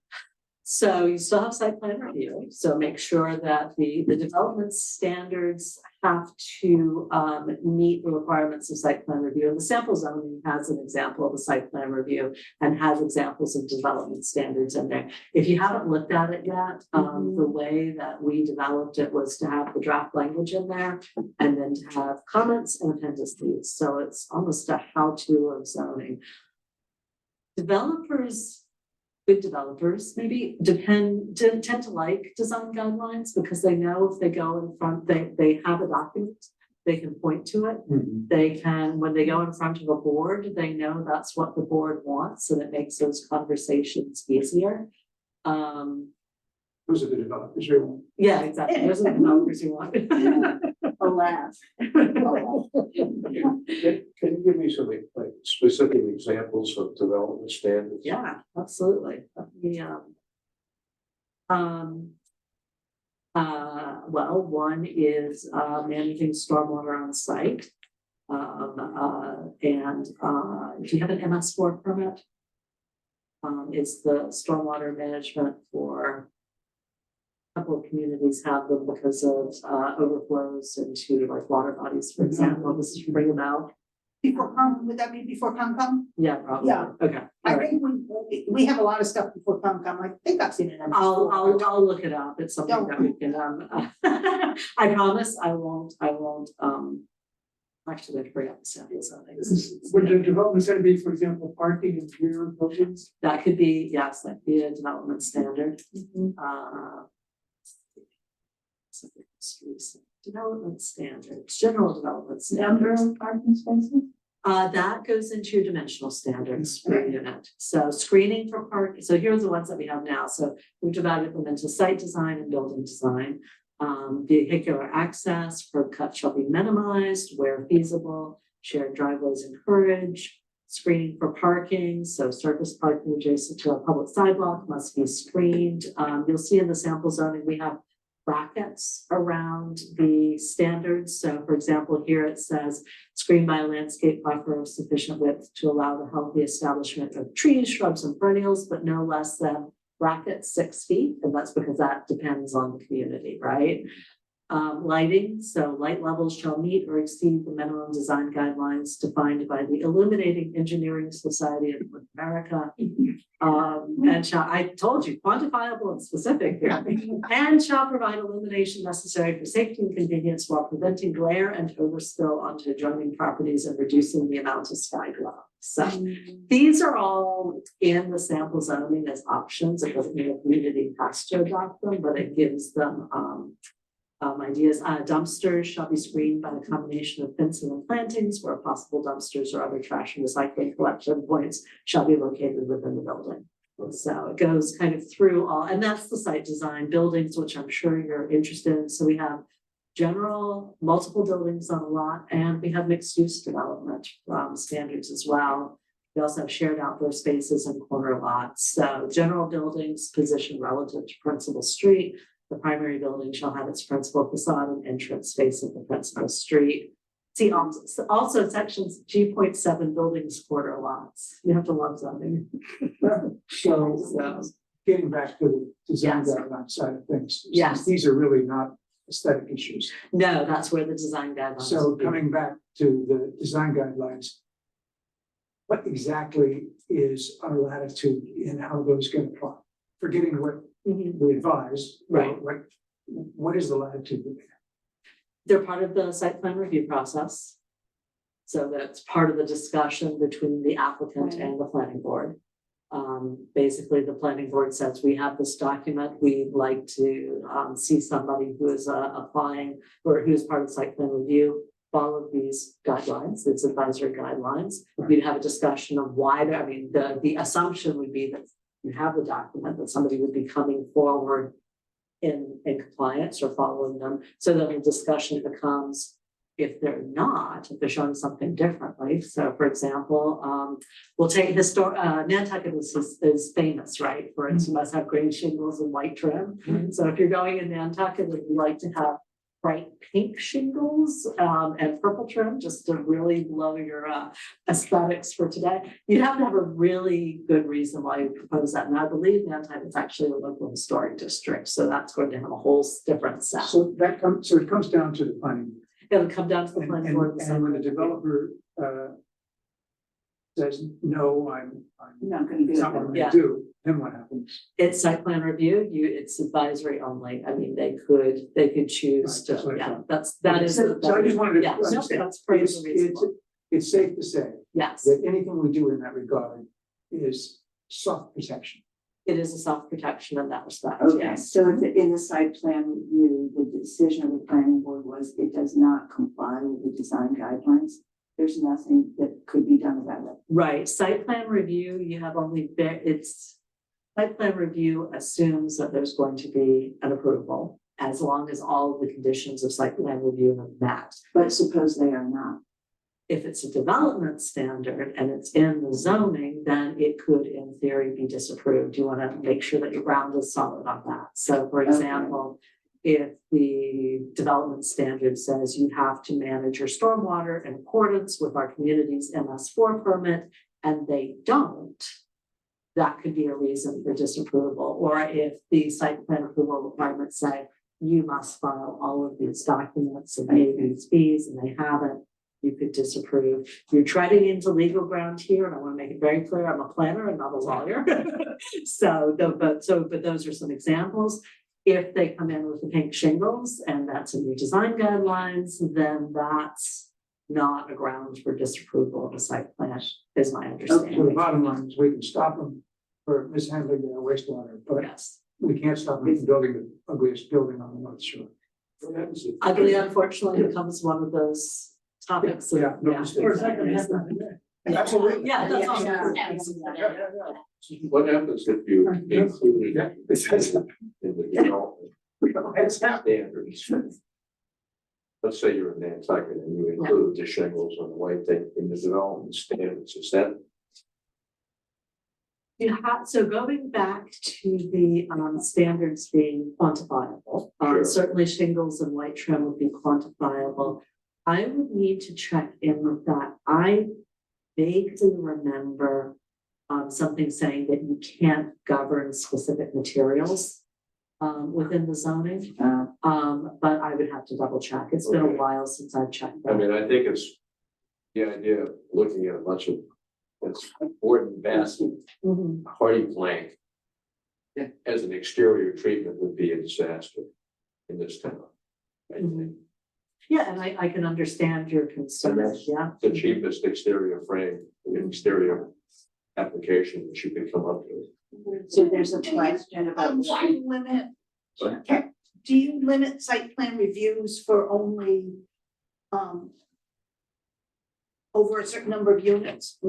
So you still have site plan review, so make sure that the development standards have to meet the requirements of site plan review. And the sample zoning has an example of a site plan review and has examples of development standards in there. If you haven't looked at it yet, the way that we developed it was to have the draft language in there and then to have comments and appendices. So it's almost a how-to of zoning. Good developers maybe tend to like design guidelines because they know if they go in front, they have a document, they can point to it. They can, when they go in front of a board, they know that's what the board wants, and it makes those conversations easier. Those are the developers who want. Yeah, exactly. Those are the developers you want. Alas. Can you give me some like specific examples of development standards? Yeah, absolutely. Well, one is managing stormwater on site. And do you have an MS4 permit? It's the stormwater management for a couple of communities have them because of overflows into like water bodies, for example. This is ring a bell. Before would that be before Concom? Yeah, probably. Yeah. Okay. I All right. think we have a lot of stuff before Concom. I think I've seen it. I'll look it up. It's something that we can I promise I won't actually I have to bring up the samples of things. Would the development center be, for example, parking and rear buildings? That could be, yes, that could be a development standard. Development standards, general development standards. Number of parking spaces? That goes into your dimensional standards for a unit. So screening for parking. So here's the ones that we have now. So we've divided them into site design and building design. Vehicular access, curb cut shall be minimized where feasible. Shared driveways encouraged. Screening for parking, so surface parking adjacent to a public sidewalk must be screened. You'll see in the sample zoning we have brackets around the standards. So for example, here it says screened by a landscape buffer of sufficient width to allow the healthy establishment of trees, shrubs, and perennials, but no less than bracket 6 feet. And that's because that depends on the community, right? Lighting, so light levels shall meet or exceed the minimum design guidelines defined by the Illuminating Engineering Society of North America. And shall, I told you, quantifiable and specific here, and shall provide illumination necessary for safety and convenience while preventing glare and overspill onto adjoining properties and reducing the amount of sky glow. So these are all in the sample zoning as options. It doesn't mean the community has to adopt them, but it gives them ideas. Dumpsters shall be screened by a combination of fencing and plantings where possible dumpsters or other trash and recycling collection points shall be located within the building. So it goes kind of through all, and that's the site design buildings, which I'm sure you're interested in. So we have general, multiple buildings on a lot, and we have mixed use development standards as well. We also have shared outdoor spaces and corner lots. So general buildings positioned relative to principal street. The primary building shall have its principal facade and entrance facing the principal street. See, also sections G.7 buildings, corner lots. You have to love zoning. So, getting back to the design Yes. guideline side of things. Yes. These are really not aesthetic issues. No, that's where the design guidelines. So would be. coming back to the design guidelines. What exactly is our latitude in how those get applied? Forgetting what Mhm. we advise. Right. What is the latitude? They're part of the site plan review process. So that's part of the discussion between the applicant and the planning board. Basically, the planning board says, we have this document, we'd like to see somebody who is applying or who's part of site plan review, follow these guidelines, it's advisory guidelines. We'd have a discussion of why, the assumption would be that you have the document, that somebody would be coming forward in compliance or following them. So then the discussion becomes, if they're not, if they're showing something differently. So for example, we'll take Nantucket is famous, right? For its, you must have green shingles and white trim. So if you're going in Nantucket, would you like to have bright pink shingles and purple trim just to really blow your aesthetics for today? You'd have to have a really good reason why you propose that. And I believe Nantucket's actually a local historic district, so that's going to have a whole different set. So it comes down to the planning. It'll come down to the And, planning board. and when the developer, says, no, I'm Not gonna do it's not what I'm it. Yeah. gonna do, then what happens? It's site plan review, it's advisory only. I mean, they could choose Right, that's what to, I yeah, thought. that is. So I just wanted to Yeah, no, understand. that's part of It's, the reason. it's, why. it's safe to say Yes, that anything we do in that regard is soft protection. it is a self-protection in that respect, Okay, yes. so in the site plan review, the decision of the planning board was it does not comply with the design guidelines. There's nothing that could be done about it. Right, site plan review, you have only, site plan review assumes that there's going to be an approval, as long as all of the conditions of site plan review are met. But suppose they are not. If it's a development standard and it's in the zoning, then it could in theory be disapproved. You want to make sure that your ground is solid on that. So for example, if the development standard says you have to manage your stormwater in accordance with our community's MS4 permit, and they don't, that could be a reason for disapproval. Or if the site plan approval requirements say you must file all of these documents and pay these fees, and they haven't, you could disapprove. You're treading into legal ground here, and I want to make it very clear, I'm a planner and not a lawyer. But those are some examples. If they come in with the pink shingles and that's in your design guidelines, then that's not a ground for disapproval of a site plan, is my So the understanding. bottom line is we can stop them for mishandling their wastewater, but Yes, we can't stop them from building the ugliest building on the North Shore. ugly unfortunately becomes one of those topics. of- Yeah, no mistake. Or is that gonna happen today? Absolutely. Yeah, that's all. What happens if you include Yeah, it it says, in the development it's happening. standards? Let's say you're in Nantucket and you include the shingles and the white thing in the development standards, is that? You have, so going back to the standards being quantifiable, Sure. certainly shingles and white trim would be quantifiable. I would need to check in with that. I vaguely remember something saying that you can't govern specific materials within the zoning. But I would have to double check. It's been a Okay. while since I've checked I that. mean, I think it's the idea of looking at a bunch of, it's important, vast, Mhm. hardy plank as an exterior treatment would be a disaster in this town. I think. Mhm. Yeah, and I can understand your concerns, yeah. The cheapest exterior frame, the exterior application that you can come up with. So there's a question about. Do you limit site plan reviews for only over a certain number of units?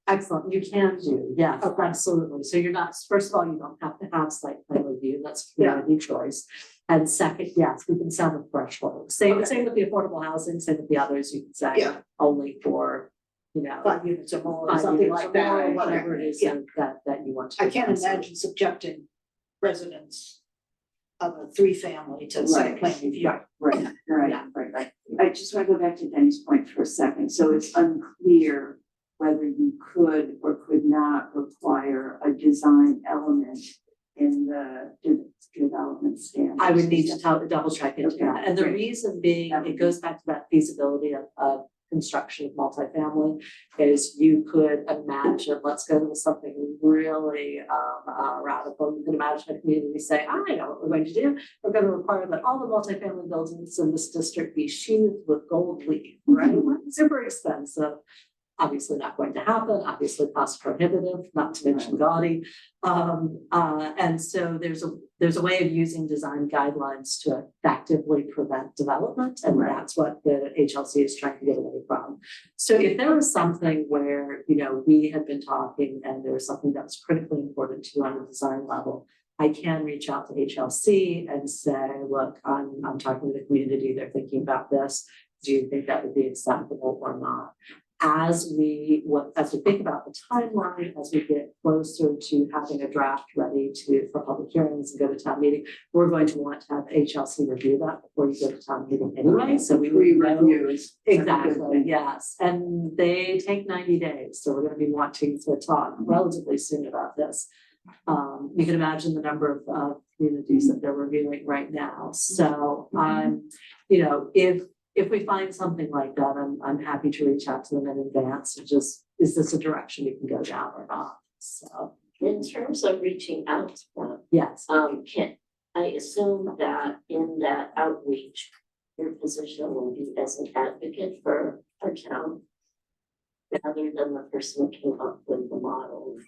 Excellent, you can do, yeah, Okay. absolutely. So you're not, first of all, you don't have to have site plan review, that's community choice. And second, yes, we can set a threshold. Same with the affordable housing, same with the others, you can say Yeah. only for, you know. 5 units or more, or 5 something units like or that. more, Okay, whatever it is yeah. that you want to. I can't imagine subjecting residents of a 3-family to site plan review. Right. I just want to go back to Denny's point for a second. So it's unclear whether you could or could not require a design element in the development standards. I would need to double check into Okay, that. And the great. reason being, That would it goes back to that feasibility of construction of multifamily, is you could imagine, let's go to something really radical. You could imagine a community say, I know what we're going to do. We're going to require that all the multifamily buildings in this district be sheathed with gold leaf, right? Super expensive. Obviously not going to happen, obviously cost prohibitive, not to mention gaudy. And so there's a way of using design guidelines to effectively prevent development, and that's what the HLC is trying to get away from. So if there was something where, you know, we had been talking and there was something that was critically important to you on the design level, I can reach out to HLC and say, look, I'm talking to the community, they're thinking about this. Do you think that would be acceptable or not? As we think about the timeline, as we get closer to having a draft ready for public hearings and go to town meeting, we're going to want to have HLC review that before you go to town meeting anyway. So we review is exactly, yes, and they take 90 days. So we're going to be wanting to talk relatively soon about this. You can imagine the number of communities that they're reviewing right now. So you know, if we find something like that, I'm happy to reach out to them in advance and just, is this a direction we can go down or not? So, In terms of reaching out to them, yes. can I assume that in that outreach, your position will be as an advocate for our town, rather than the person who came up with the model?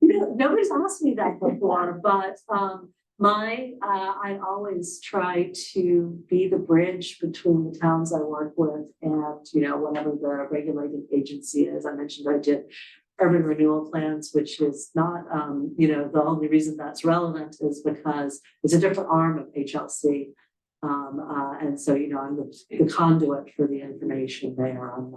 Nobody's asked me that before, but I always try to be the bridge between the towns I work with and, you know, whatever the regulating agency is. I mentioned I did urban renewal plans, which is not, you know, the only reason that's relevant is because it's a different arm of HLC. And so, you know, I'm the conduit for the information there. I'm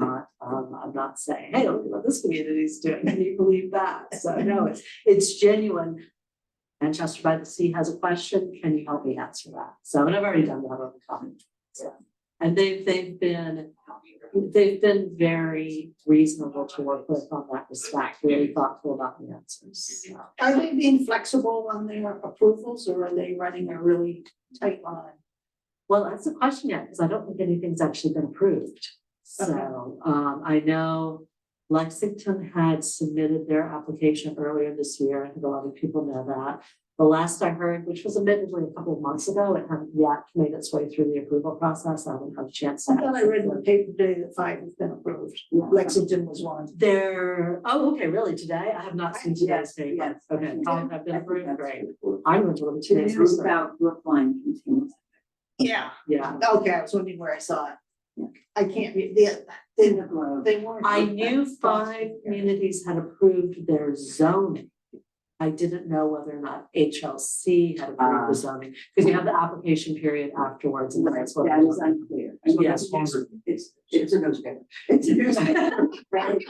not saying, hey, look at what this community is doing. Can you believe that? So no, it's genuine. Manchester by the Sea has a question. Can you help me answer that? So, and I've already done that on the comment. So, and they've been very reasonable to work with on that respect, really thoughtful about the answers. So. Are they being flexible on their approvals, or are they running a really tight line? Well, that's the question yet, because I don't think anything's actually been approved. So I know Lexington had submitted their application earlier this year. I think a lot of people know that. The last I heard, which was admittedly a couple of months ago, it hadn't yet made its way through the approval process. I haven't had a chance to. I thought I read in the paper today that 5 has been approved. Lexington was one. Okay, really, today? I have not seen today's paper. yes. Okay, 5 have been approved, great. It I'm going to look at today's was paper. about Brookline contains. Yeah. Yeah. Okay, I was wondering where I saw it. Yeah. I can't read, In the globe. they weren't. I knew 5 communities had approved their zoning. I didn't know whether or not HLC had approved the zoning, because you have the application period afterwards, and that's what. That is unclear. So Yeah. that's longer. It's a newspaper. It's a newspaper. Right,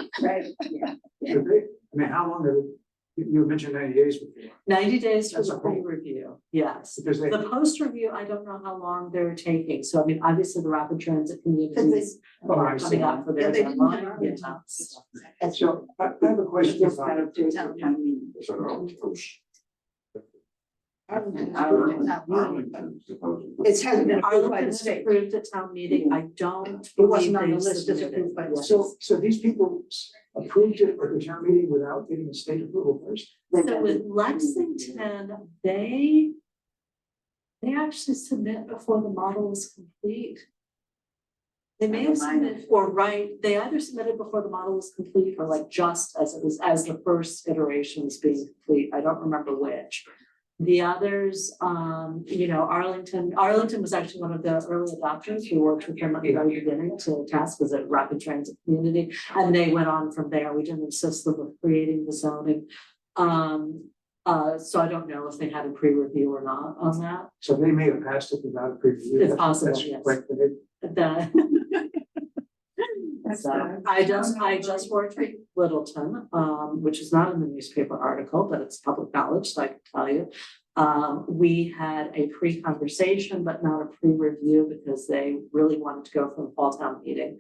yeah. Should they? I mean, how long have you mentioned 90 days before? 90 days for That's the a whole- pre-review, yes. Because they, The post-review, I don't know how long they're taking, so I mean, obviously the rapid transit communities oh, I are see. coming up for their Yeah, they didn't deadline. have Yeah. ours. So I have a question Just about, got up to town meeting. It hasn't been approved by Arlington the was state. approved at town meeting, I don't. It wasn't on believe the they list as submitted approved by the it. state. so these people approved it at the town meeting without getting a state approval first? So with Lexington, they actually submit before the model is complete. They may have submitted, or right, they either submitted before the model was complete, or like just as it was, as the first iteration was being complete, I don't remember which. The others, Arlington was actually one of the early adopters. We worked with them at the very beginning to task as a rapid transit community. And they went on from there. We didn't assist them with creating the zoning. So I don't know if they had a pre-review or not on that. So they may have passed it without a preview. It's possible, That's yes. quite good. So I just worked with Littleton, which is not in the newspaper article, but it's public knowledge, so I can tell you. We had a pre-conversation, but not a pre-review because they really wanted to go for the fall town meeting.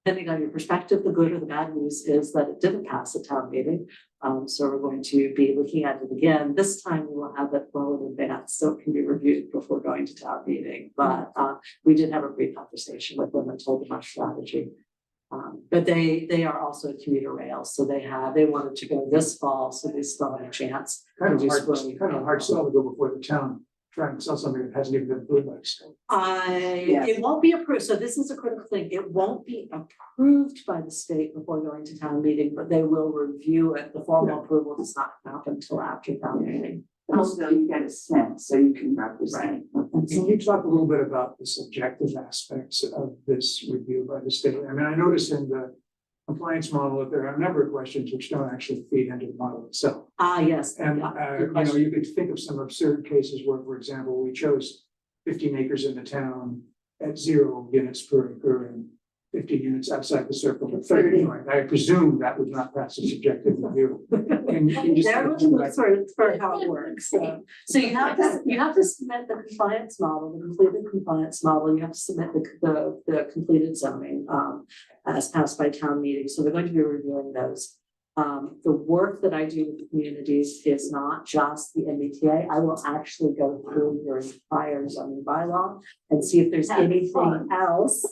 Depending on your perspective, the good or the bad news is that it didn't pass the town meeting. So we're going to be looking at it again. This time we will have it well in advance, so it can be reviewed before going to town meeting. But we did have a brief conversation with them and told them our strategy. But they are also commuter rail, so they wanted to go this fall, so they still have a chance. Kind of to do hard, spring. kind of hard sell to go before the town, trying to sell something that hasn't even been approved by the state. It won't be approved, so this is a critical thing, it won't be approved by the state before going to town meeting, but they will review it, the formal approval does not happen until after town meeting. Also, you get a sense, so you can represent. Can you talk a little bit about the subjective aspects of this review by the state? I mean, I noticed in the compliance model that there are a number of questions which don't actually feed into the model itself. Yes. And, yeah, you know, you could think of some absurd cases where, for example, we chose 15 acres in the town at 0 units per acre and 50 units outside the circle, but 30 anyway. I presume that would not pass a subjective review. And you just. There was for how it works, so you have to submit the compliance model, the completed compliance model, you have to submit the completed zoning, as passed by town meeting, so they're going to be reviewing those. The work that I do with the communities is not just the MBTA. I will actually go through your entire zoning bylaw and see if there's anything else,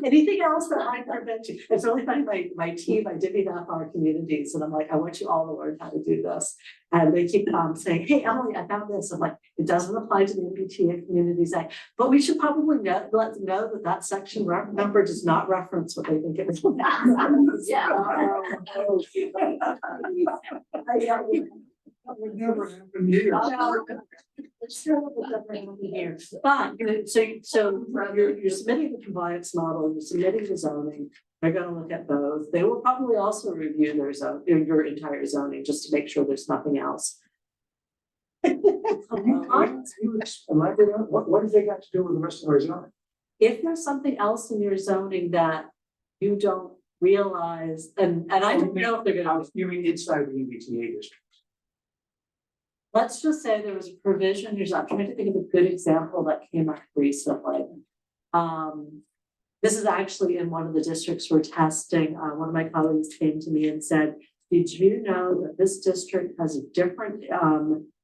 anything else that I prevent you. It's really funny, my team, I divvied up our communities and I'm like, I want you all to learn how to do this. And they keep saying, hey, Emily, I found this. I'm like, it doesn't apply to the MBTA Communities Act, but we should probably let them know that that section number does not reference what they think it is. Yeah. That would never happen here. But so you're submitting the compliance model, you're submitting the zoning. They're gonna look at both. They will probably also review their zone, your entire zoning, just to make sure there's nothing else. Can you elaborate on what have they got to do with the rest of our zoning? If there's something else in your zoning that you don't realize, and I don't know if they're gonna. You mean inside the MBTA district? Let's just say there was a provision, I'm trying to think of a good example that came up recently. This is actually in one of the districts we're testing. One of my colleagues came to me and said, did you know that this district has a different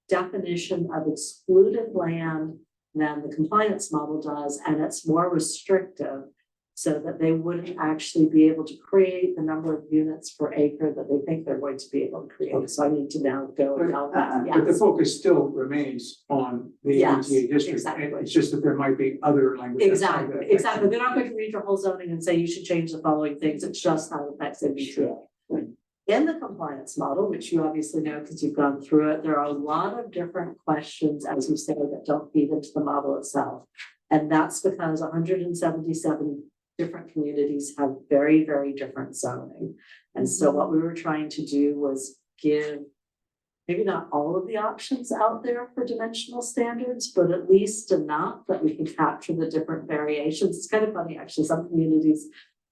definition of excluded land than the compliance model does, and it's more restrictive, so that they wouldn't actually be able to create the number of units per acre that they think they're going to be able to create. So I need to now go and tell them, But the yes. focus still remains on the Yes, MBTA district. exactly. And it's just that there might be other language. Exactly. They're not going to read your whole zoning and say you should change the following things. It's just how it affects MBTA. In the compliance model, which you obviously know because you've gone through it, there are a lot of different questions, as you say, that don't feed into the model itself. And that's because 177 different communities have very, very different zoning. And so what we were trying to do was give maybe not all of the options out there for dimensional standards, but at least enough that we can capture the different variations. It's kind of funny, actually, some communities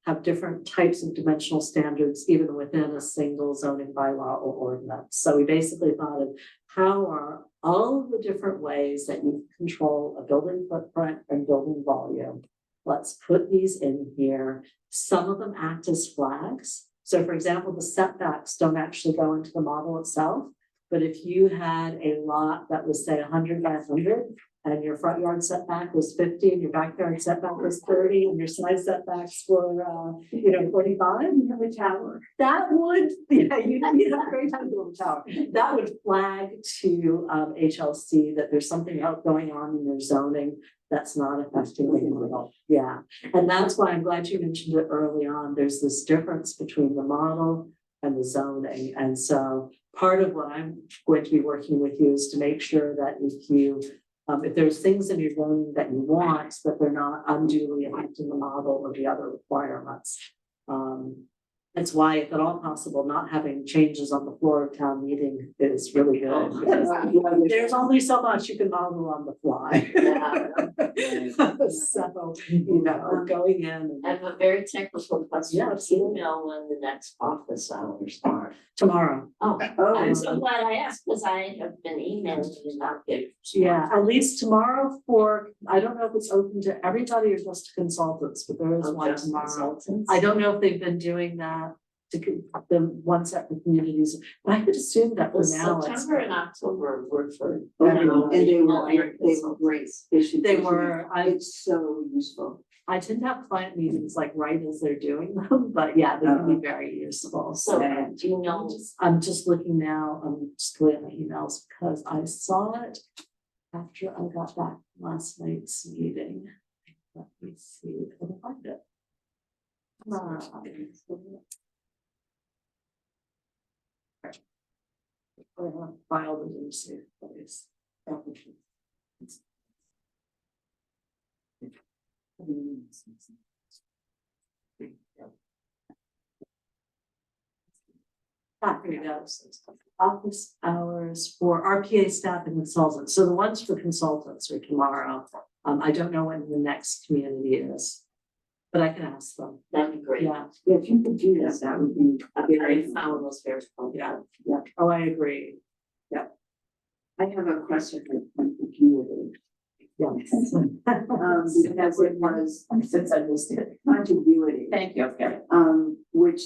have different types of dimensional standards, even within a single zoning bylaw or ordinance. So we basically thought of how are all of the different ways that you control a building footprint and building volume. Let's put these in here. Some of them act as flags. So for example, the setbacks don't actually go into the model itself. But if you had a lot that was say 100 by 100 and your front yard setback was 50 and your backyard setback was 30 and your side setbacks were 45, you have a tower. That would, you have a great time to build a tower. That would flag to HLC that there's something else going on in your zoning that's not affecting the model. Yeah. And that's why I'm glad you mentioned it early on. There's this difference between the model and the zoning. And so part of what I'm going to be working with you is to make sure that if there's things in your zoning that you want, that they're not unduly affecting the model or the other requirements. That's why, if at all possible, not having changes on the floor of town meeting is really good. Because there's only so much you can model on the fly. So, going in. I have a very technical question. Yes. Email when the next office hours are. Tomorrow. Oh, Oh, I'm so glad I asked, because I have been emailing you about it. Yeah, at least tomorrow I don't know if it's open to everybody or just to consultants, but there is one Just tomorrow. consultants. I don't know if they've been doing that to the one set for communities, but I would assume that for now it's. September and October were for. and they were consultants. great. They were, It's so useful. I tend to have client meetings like right as they're doing them, but yeah, they can be very useful. So, do you know, I'm just looking now, I'm just going at my emails because I saw it after I got back from last night's meeting. Let me see if I can find it. I have filed it in a safe place. Here we go. Office hours for RPA staff and consultants. So the ones for consultants are tomorrow. I don't know when the next community is, but I can ask them. that'd be great. Yeah, Yeah, if you could do that, that would be I very. found those very helpful. yeah. Oh, I agree. I have a question for you. Yeah. Because it was Since I missed it. contiguity, Thank you. Okay. which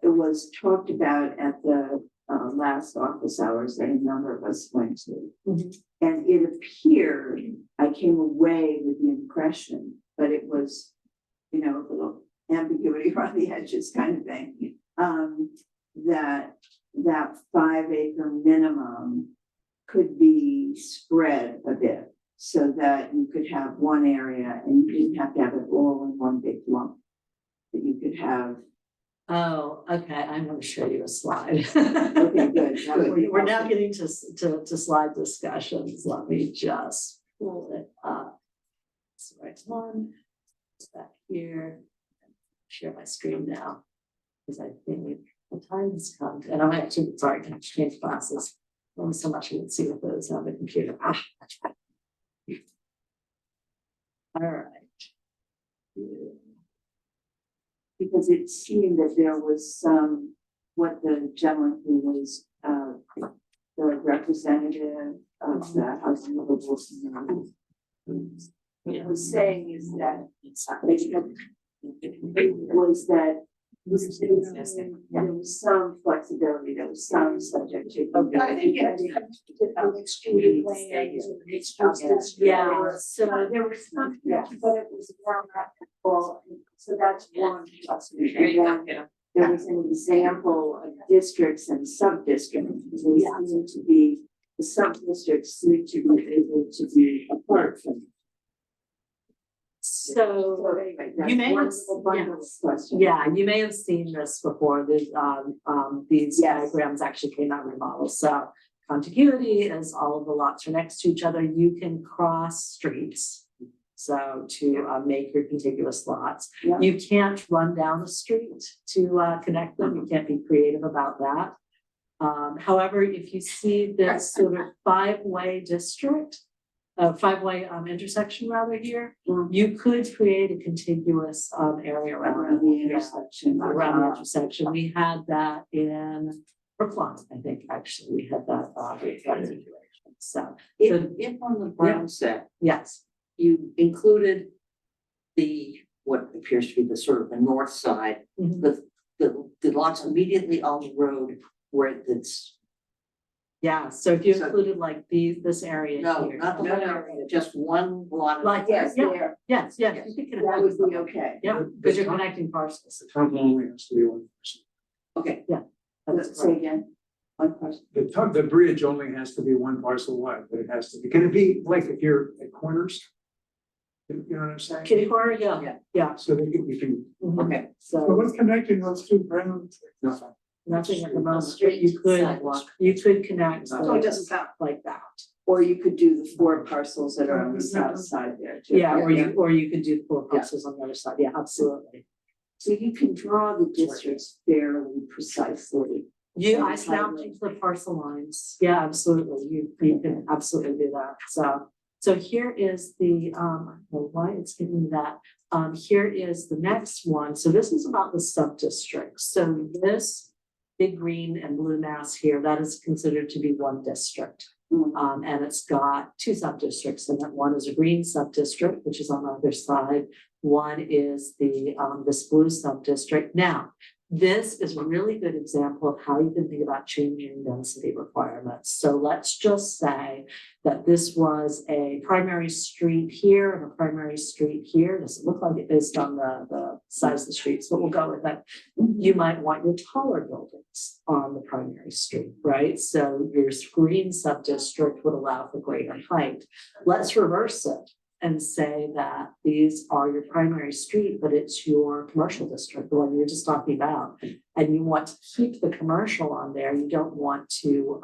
it was talked about at the last office hours that a number of us went to. Mhm. And it appeared, I came away with the impression, but it was, a little ambiguity around the edges kind of thing. That 5 acre minimum could be spread a bit so that you could have one area and you didn't have to have it all in one big lump. That you could have. Oh, okay, I'm gonna show you a slide. Okay, good. That would be We're now helpful. getting to slide discussions. Let me just pull it up. It's the right one. It's back here. Share my screen now. Because I think the time has come, and I'm actually, sorry, I change glasses. Only so much you can see with those on the computer. All right. Because it seemed that there was some, what the gentleman who was, the representative of the House of Livable Communities was saying is that, was that there was some flexibility, there was some subject to. I think it's extremely plain. Yeah, so There was some, but it was more practical, so that's one. There you go, yeah. There was an example of districts and sub-districts, they seem to be, the sub-districts seem to be able to be apart from. So anyway, you that's may one have- little bundle of questions. yeah, you may have seen this before. These Yes. diagrams actually came out of my model. So contiguity is all of the lots are next to each other. You can cross streets. So to make your contiguous lots, Yeah. you can't run down the street to connect them. You can't be creative about that. However, if you see this sort of five-way district, five-way intersection rather here, Mhm. you could create a contiguous area Around around the yeah, intersection. around the intersection. We had that in Brookline, I think, actually, we had that configuration. So, If on the brown set, yes, you included what appears to be the sort of the north side, Mhm. the lots immediately on the road where it's, yeah, so if you So- included like this area no, here. not the whole area, just one lot. Like, Yes, yeah, there, yes, you could connect that would them. be okay. Yeah, because you're connecting parcels. The town only has to be one person. Okay, That's Say correct. again, one question. The bridge only has to be one parcel wide, but it has to be, can it be like if you're at corners? You know what I'm saying? Kitty corner, yeah, Yeah. yeah. So that you can, Mhm. okay. So So, what's connecting those two grounds? nothing. Nothing at the moment, but street you could, sidewalk. you could connect So it doesn't count. like that. Or you could do the 4 parcels that are on the south side there too. Yeah, or you could do 4 parcels on the other side, yeah, absolutely. So you can draw the districts fairly precisely. I snapped into the parcel lines, yeah, absolutely, you can absolutely do that, so here is the, I don't know why it's giving me that. Here is the next one, so this is about the sub-districts, so this big green and blue mass here, that is considered to be one district. And it's got 2 sub-districts, and that one is a green sub-district, which is on the other side. One is this blue sub-district. Now, this is a really good example of how you can think about changing density requirements. So let's just say that this was a primary street here and a primary street here. Doesn't look like it based on the size of the streets, but we'll go with that. You might want your taller buildings on the primary street, right? So your green sub-district would allow for greater height. Let's reverse it and say that these are your primary street, but it's your commercial district, the one you were just talking about. And you want to keep the commercial on there. You don't want to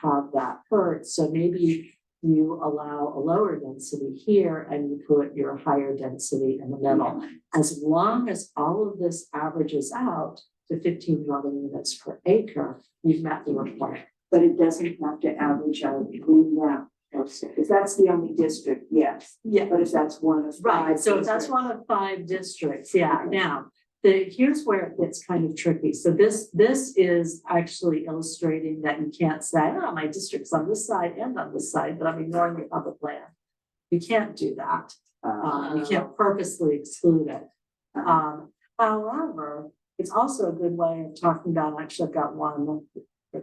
have that hurt. So maybe you allow a lower density here and you put your higher density in the middle. As long as all of this averages out to 15 dwelling units per acre, you've met the requirement. But it doesn't have to average out in that. If that's the only district, yes. Yeah. But if that's one of 5. Right, so if that's districts- one of 5 districts, yeah, now, here's where it gets kind of tricky. So this is actually illustrating that you can't say, oh, my district's on this side and on this side, but I'm ignoring the other plan. You can't do that. You can't purposely exclude it. However, it's also a good way of talking about, actually, I've got one.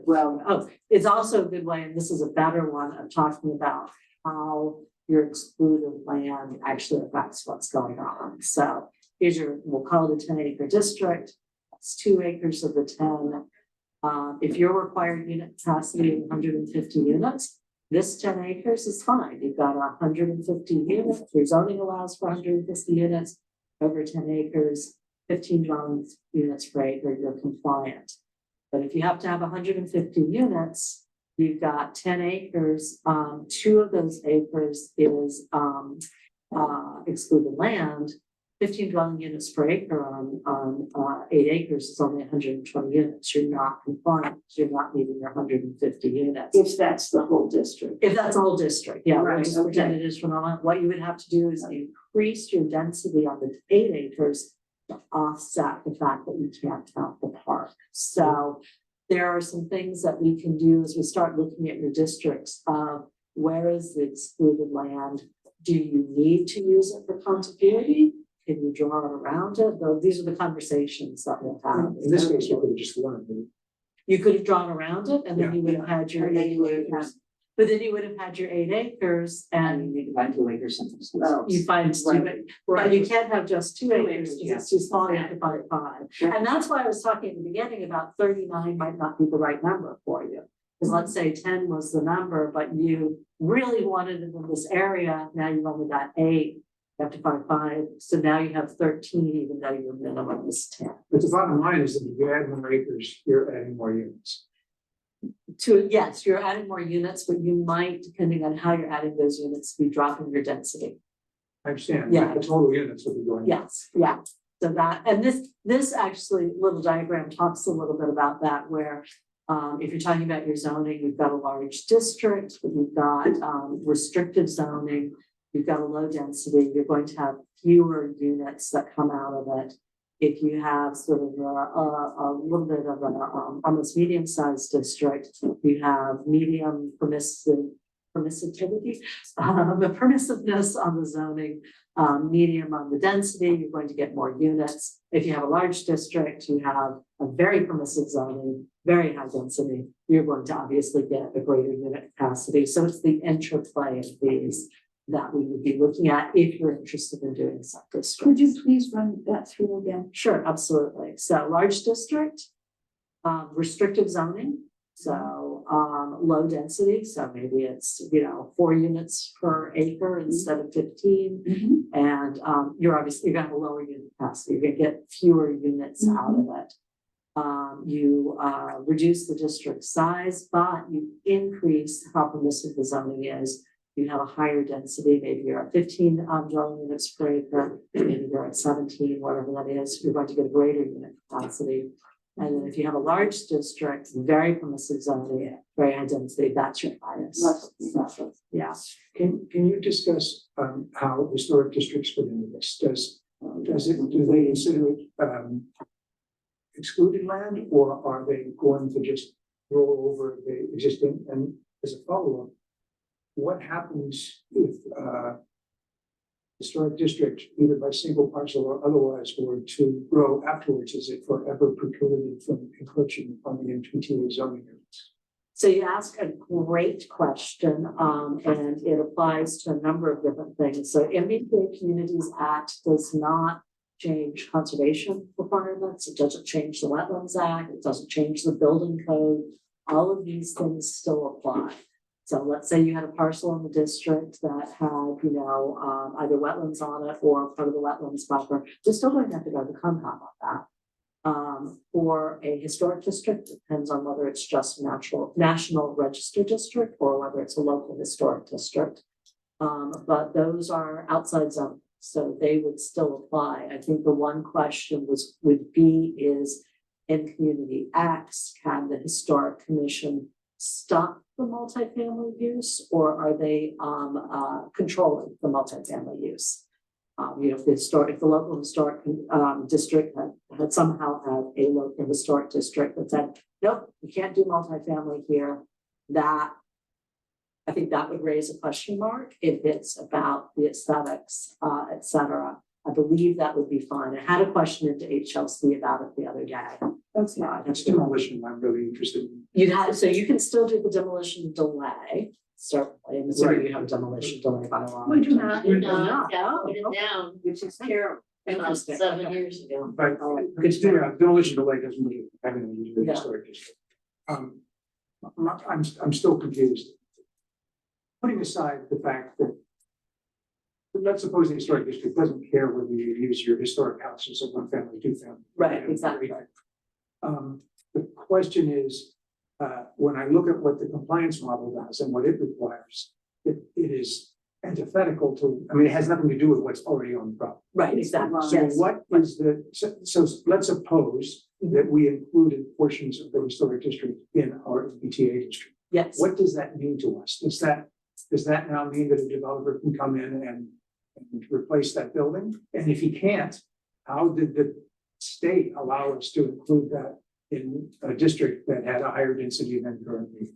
Well, it's also a good way, and this is a better one of talking about how your excluded land actually affects what's going on. So here's we'll call it a 10-acre district. It's 2 acres of the 10. If your required unit capacity is 150 units, this 10 acres is fine. You've got 150 units. Your zoning allows for 150 units over 10 acres, 15 dwelling units per acre, you're compliant. But if you have to have 150 units, you've got 10 acres. 2 of those acres is excluded land. 15 dwelling units per acre on 8 acres is only 120 units. You're not compliant. You're not meeting your 150 units. If that's the whole district. If that's the whole district, yeah, we'll Right, just pretend okay. it is for the moment. What you would have to do is increase your density on the 8 acres to offset the fact that you can't count the park. So there are some things that we can do as we start looking at your districts. Where is the excluded land? Do you need to use it for contiguity? Can you draw it around it? Though these are the conversations that we'll have. In this case, you could have just learned. You could have drawn around it and then you would have had your And then 8 you would have acres. But then you would have had your 8 acres And and you can find 2 acres something. you find stupid, right, you can't have just 2 acres, because it's too small, you have to find 5. Sure. And that's why I was talking at the beginning about 39 might not be the right number for you. Because let's say 10 was the number, but you really wanted it in this area, now you've only got 8. You have to find 5, so now you have 13, even though your minimum is 10. But the bottom line is that if you add more acres, you're adding more units. Yes, you're adding more units, but you might, depending on how you're adding those units, be dropping your density. I understand. Yeah. The total units will be going. up. Yes, yeah. So that, and this actually little diagram talks a little bit about that, where if you're talking about your zoning, you've got a large district, but you've got restrictive zoning, you've got a low density, you're going to have fewer units that come out of it. If you have sort of a little bit of an almost medium-sized district, you have medium permissivity, the permissiveness on the zoning, medium on the density, you're going to get more units. If you have a large district, you have a very permissive zoning, very high density, you're going to obviously get a greater unit capacity. So it's the interplay of these that we would be looking at if you're interested in doing sub-district. Could you please run that through again? Sure, absolutely. So large district, restrictive zoning, so low density, so maybe it's 4 units per acre instead of 15. And you're gonna have a lower unit capacity, you're gonna get fewer units out of it. You reduce the district size, but you increase how permissive the zoning is. You have a higher density, maybe you're at 15 dwelling units per acre, maybe you're at 17, whatever that is, you're going to get a greater unit capacity. And then if you have a large district, very permissive zoning, very high density, that's your highest. Yeah. Can you discuss how historic districts fit into this? Do they consider it excluded land, or are they going to just roll over the existing? And as a follow-up, what happens if historic district, either by single parcel or otherwise, were to grow afterwards? Is it forever precluded from encroaching on the MBTA zoning areas? So you ask a great question, and it applies to a number of different things. So MBTA Communities Act does not change conservation requirements. It doesn't change the Wetlands Act. It doesn't change the building code. All of these things still apply. So let's say you had a parcel in the district that had, either wetlands on it or part of the wetlands buffer. They're still going to have to go to Concom on that. For a historic district, it depends on whether it's just national register district or whether it's a local historic district. But those are outside zones, so they would still apply. I think the one question would be is in Community Acts, can the Historic Commission stop the multifamily use, or are they controlling the multifamily use? If the local historic district had somehow had a local historic district that said, nope, you can't do multifamily here, that I think that would raise a question mark if it's about the aesthetics, et cetera. I believe that would be fine. I had a question into HLC about it the other day. That's demolition. I'm really interested in. So you can still do the demolition delay. Certainly, I'm assuming you have a demolition delay by law. We do not. Put it down, Which is terrible. about Interesting. 7 years ago. But demolition delay doesn't really have anything to do with the historic district. I'm still confused. Putting aside the fact that, let's suppose the historic district doesn't care whether you use your historic house as a one family, two family. Right, exactly. The question is, when I look at what the compliance model does and what it requires, it is antithetical to, it has nothing to do with what's already on the property. Right, exactly. So Yes. what is so let's suppose that we included portions of the historic district in our MBTA district. Yes. What does that mean to us? Does that now mean that a developer can come in and replace that building? And if he can't, how did the state allow us to include that in a district that had a higher density than currently?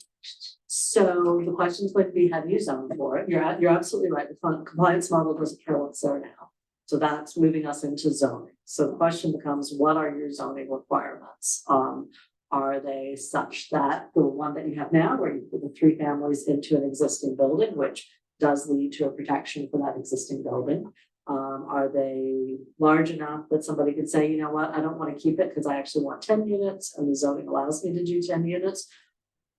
So the question is going to be, how do you zone for it? You're absolutely right. The compliance model doesn't care what's there now. So that's moving us into zoning. So the question becomes, what are your zoning requirements? Are they such that the one that you have now, where you put the 3 families into an existing building, which does lead to a protection for that existing building? Are they large enough that somebody could say, you know what, I don't want to keep it because I actually want 10 units and the zoning allows me to do 10 units?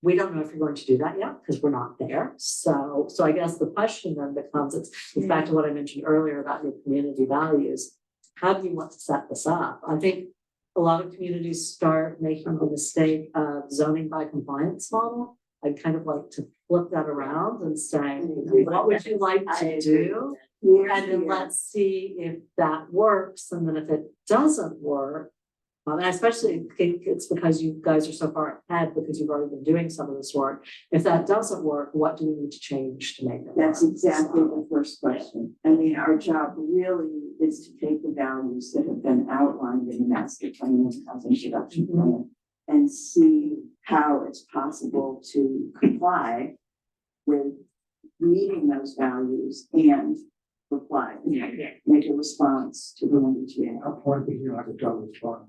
We don't know if you're going to do that yet because we're not there. So I guess the question then becomes, it's back to what I mentioned earlier about your community values. How do you want to set this up? I think a lot of communities start making the mistake of zoning by compliance model. I'd kind of like to flip that around and say, what would you like to do? And then let's see if that works. And then if it doesn't work, and I especially think it's because you guys are so far ahead because you've already been doing some of this work. If that doesn't work, what do we need to change to make it work? That's exactly the first question. Our job really is to take the values that have been outlined in the master plan and housing production plan and see how it's possible to comply with meeting those values and reply, make a response to the MBTA. I'll point to you like a double response.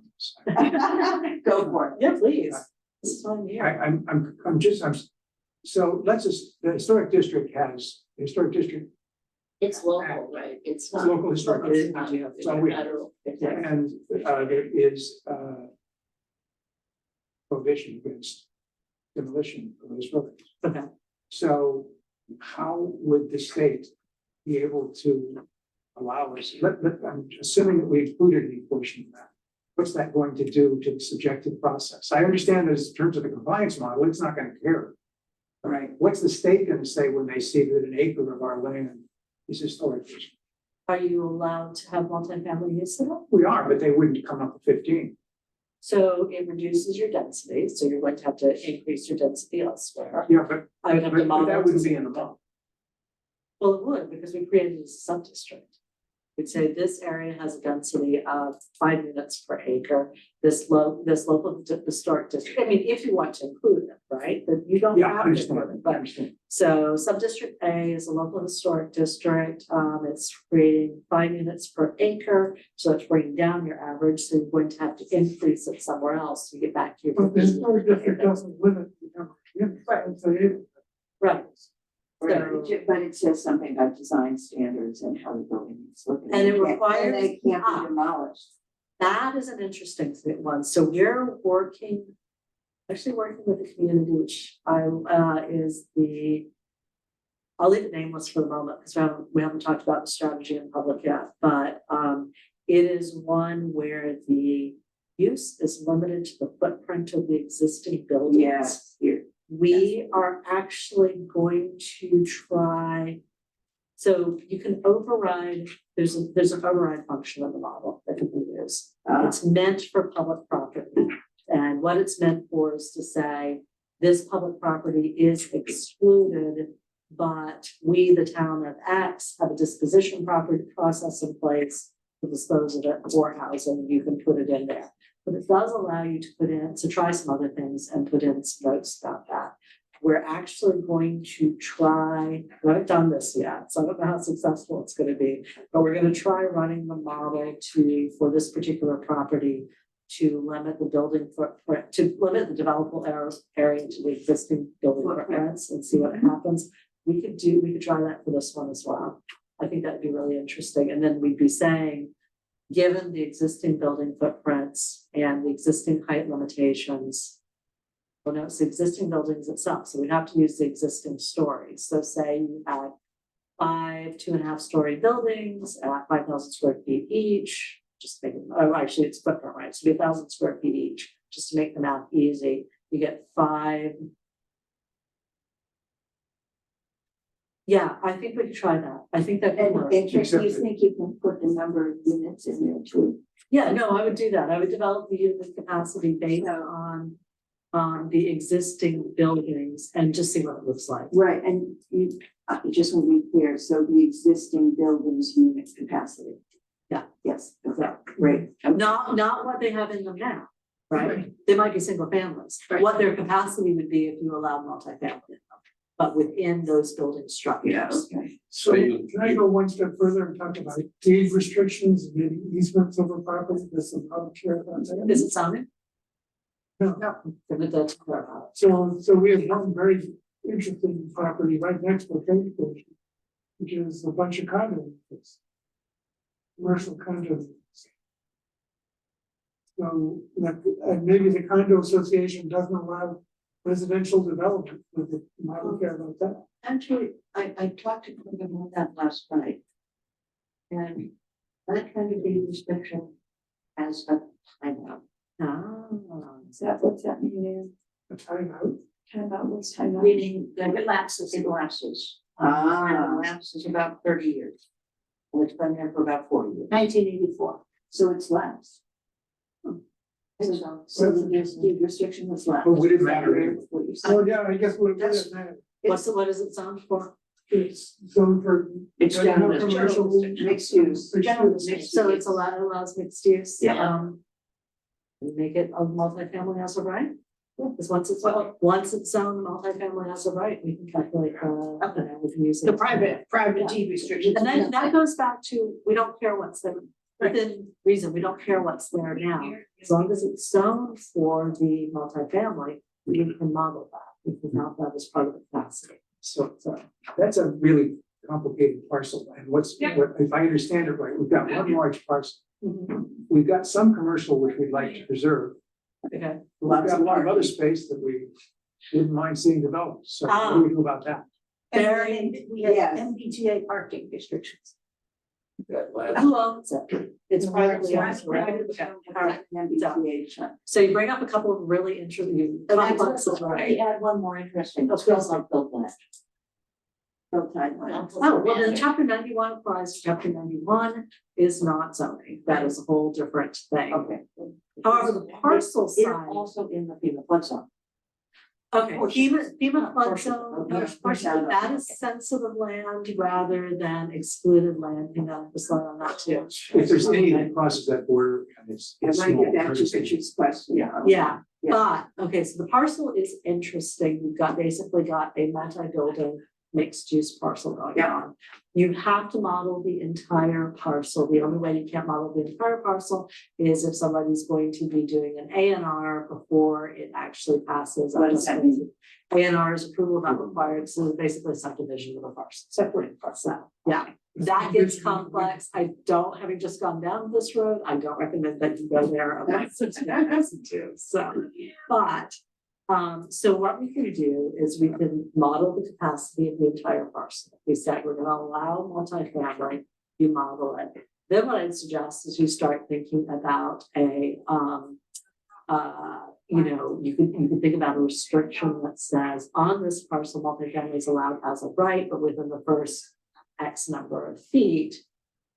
Go for it. Yeah, please. This is why I'm here. So let's just, the historic district has, the historic district It's local, right? It's not. local historic. It's not So we- federal. And there is prohibition against demolition of those buildings. Okay. So how would the state be able to allow us, I'm assuming that we included any portion of that, what's that going to do to the subjective process? I understand that in terms of the compliance model, it's not gonna care. Right. What's the state gonna say when they see that an acre of our land is historic? Are you allowed to have multifamily use in it? We are, but they wouldn't come up with 15. So it reduces your density, so you're going to have to increase your density elsewhere. Yeah, but, I would have to but model. that to wouldn't see be in the what- model. Well, it would, because we created a sub-district. We'd say this area has a density of 5 units per acre, this local historic district, I mean, if you want to include it, right? But you don't Yeah, I have to understand, include it, I but understand. so sub-district A is a local historic district, it's creating 5 units per acre. So it's bringing down your average, so you're going to have to increase it somewhere else to get back to your. But the historic district doesn't limit the number of units. Right. Right, but it says something about design standards and how the building is looking. And it can't- requires- And they can't Ah. be demolished. That is an interesting one. So we're working, actually working with the community, which is the. I'll leave it nameless for the moment because we haven't talked about the strategy in public yet, but it is one where the use is limited to the footprint of the existing buildings. Yes, here. We are actually going to try. So you can override, there's an override function in the model that you can use. It's meant for public property. And what it's meant for is to say, this public property is excluded, but we, the town of X, have a disposition property process in place to dispose of it for housing, you can put it in there. But it does allow you to try some other things and put in some notes about that. We're actually going to try, we haven't done this yet, so I don't know how successful it's gonna be, but we're gonna try running the model for this particular property to limit the building footprint, to limit the developable area to the existing building footprints and see what happens. We could try that for this one as well. I think that'd be really interesting. And then we'd be saying, given the existing building footprints and the existing height limitations. Well, no, it's the existing buildings itself, so we'd have to use the existing stories. So say you had 5 2.5-story buildings at 5,000 square feet each, just make it, oh, actually it's footprint, right? So it'd be 1,000 square feet each, just to make the math easy. You get 5. Yeah, I think we could try that. I think that could work. And you think you can put the number of units in there too? Yeah, no, I would do that. I would develop the unit capacity based on the existing buildings and just see what it looks like. Right, and you, just want to be clear, so the existing buildings unit capacity. Yeah. Yes, okay, Yeah. great. Not what they have in them now, right? They might be single families. Right. What their capacity would be if you allow multifamily, but within those building structures. Yeah, okay. So can I go one step further and talk about deed restrictions, and maybe easements over property, there's some public care about that? Is it sounding? No. Then it does clear out. So we have one very interesting property right next to the train station, which is a bunch of condos. Commercial condos. So and maybe the condo association doesn't allow residential development, but they might care about that. Actually, I talked to Quinn about that last night. And that kind of deed restriction has a timeout. What's that mean? A timeout. What's timeout? Meaning that it lapses. It lapses. And it lapses about 30 years. And it's been there for about 40 years. 1984. So it's lapsed. So the deed restriction was lapsed. But would it matter anyway? What you're saying. Oh, yeah, I guess what it does matter. What does it sound for? It's zoned for. It's general, commercial- Mixed use. So it's allows mixed use. Yeah. Make it a multifamily as of right? Because once it's zoned multifamily as of right, we can calculate, we can use it. The private deed restriction. And then that goes back to, we don't care what's there, within reason, we don't care what's there now. As long as it's zoned for the multifamily, we can model that, we can count that as part of the capacity. So that's a really complicated parcel. And what, if I understand it right, we've got one large parcel. We've got some commercial which we'd like to preserve. Okay. We've got a lot of other space that we wouldn't mind seeing developed. So what do we do about that? And we have Yes. MBTA parking restrictions. That Who owns it? It's privately owned, right? Okay, all right. MBTA. So you bring up a couple of really interesting complexes, Let right? me add one more interesting, Of it's course. like built land. Built timeline. Oh, well, then chapter 91 applies. Chapter 91 is not zoning. That is a whole different thing. Okay. However, the parcel It's side. also in the FEMA flood zone. Okay, FEMA flood Portion, zone, okay. portion, that is sensitive land rather than excluded land, you know, the slide on that too. If there's any that crosses that border, and it's I might small. get back to Richard's question. Yeah. Yeah, Yeah. but, okay, so the parcel is interesting, you've got, basically got a multi-building mixed use parcel going Yeah. on. You have to model the entire parcel, the only way you can't model the entire parcel is if somebody's going to be doing an A&R before it actually passes. What does that mean? A&R is approval not required, so basically subdivision of a parcel, separating parcel, yeah. That gets complex, I don't, having just gone down this road, I don't recommend that you go there unless it's to, so, but. So what we can do is we can model the capacity of the entire parcel. We said we're gonna allow multifamily, you model it. Then what I'd suggest is you start thinking about a, you know, you can think about a restriction that says on this parcel, multifamily is allowed as a right, but within the first X number of feet,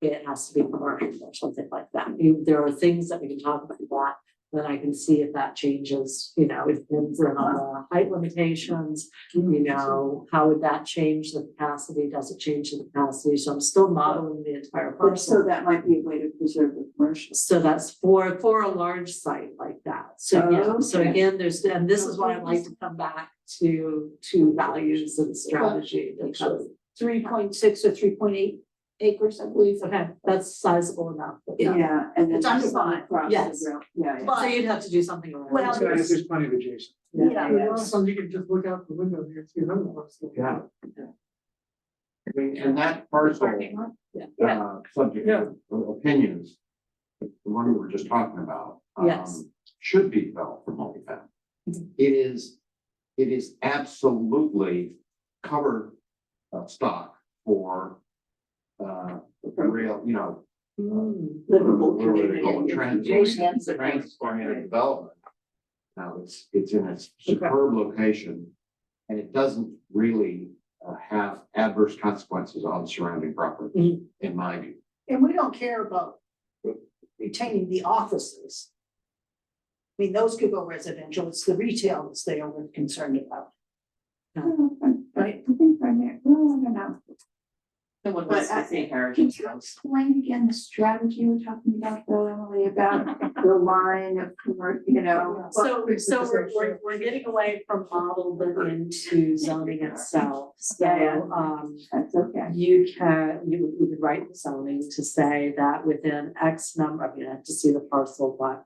it has to be commercial or something like that. There are things that we can talk about that. Then I can see if that changes, you know, if it's on the height limitations, you know, how would that change the capacity? Does it change the capacity? So I'm still modeling the entire But parcel. so that might be a way to preserve the commercial. So that's for a large site like that. So yeah, so Okay. again, and this is why I like to come back to values and strategy. Because 3.6 or 3.8 acres, I believe. okay, that's sizable enough. but Yeah, and then. It's there's some undefined, across the yes. road. Yeah, yeah. So you'd have to do something around. Well, it. There's plenty of adjacent. Yeah. So you can just look out the window here, see another parcel. Yeah. I mean, and that parcel, Yeah. subject to opinions, the one we were just talking about. Yes. Should be developed for multifamily. It is absolutely cover stock for real, you know, Livable where would it go? community. Trans-oriented development. Now, it's in a superb location, and it doesn't really have adverse consequences on surrounding property, in my view. And we don't care about retaining the offices. I mean, those could go residential, it's the retail that's they are concerned about. Right. I think primary, well, I don't know. Someone But wants to I- say Can heritage you house. explain again the strategy you were talking about, though, Emily, about the line of commercial, you know? So we're getting away from model but into zoning itself. Yeah. So That's okay. you would write the zoning to say that within X number, I mean, I have to see the parcel, but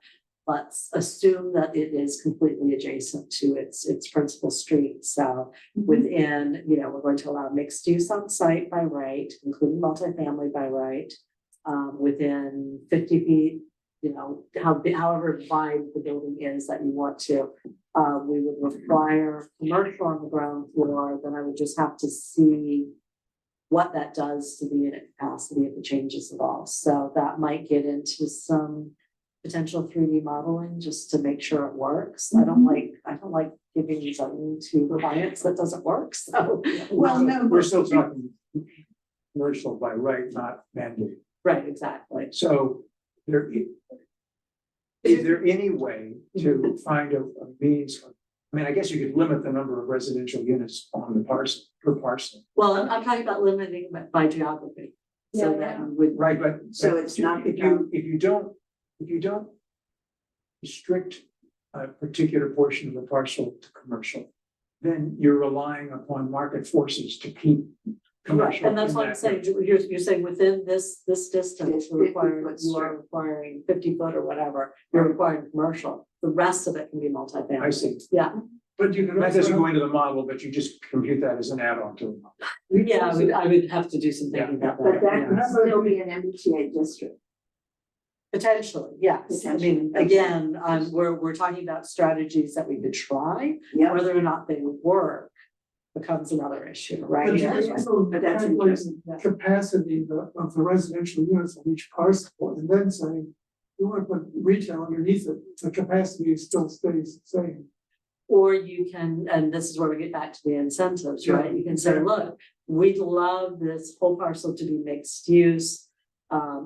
let's assume that it is completely adjacent to its principal street. So within, you know, we're going to allow mixed use on site by right, including multifamily by right. Within 50 feet, you know, however wide the building is that you want to. We would require commercial on the ground floor, then I would just have to see what that does to the unit capacity if it changes at all. So that might get into some potential 3D modeling just to make sure it works. I don't like giving zoning to clients that doesn't work, so. Well, no, We're still talking commercial by right, not mandate. Right, exactly. So is there any way to find a means? I mean, I guess you could limit the number of residential units on the parcel, per parcel. Well, I'm talking about limiting it by geography. So Yeah, that you would. Right, but. So it's not If you don't restrict a particular portion of the parcel to commercial, then you're relying upon market forces to keep commercial. And that's in what I'm that saying, you're saying within this distance, It's you 50 foot are requiring 50 foot or whatever, you're requiring commercial. The rest of it can be multifamily. I see. Yeah, But you can That doesn't also, go into the model, but you just compute that as an add-on to the model. yeah, I would have to do some thinking about But that. that yeah. can still be an MBTA district. Potentially, yes. I mean, again, we're talking about strategies that we could try, Yeah. whether or not they would work. becomes another issue, But right? you can also But that's calculate interesting. the capacity of the residential units of each parcel, and then say, you want to put retail underneath it, the capacity still stays the same. Or you can, and this is where we get back to the incentives, right? You can say, look, we'd love this whole parcel to be mixed use.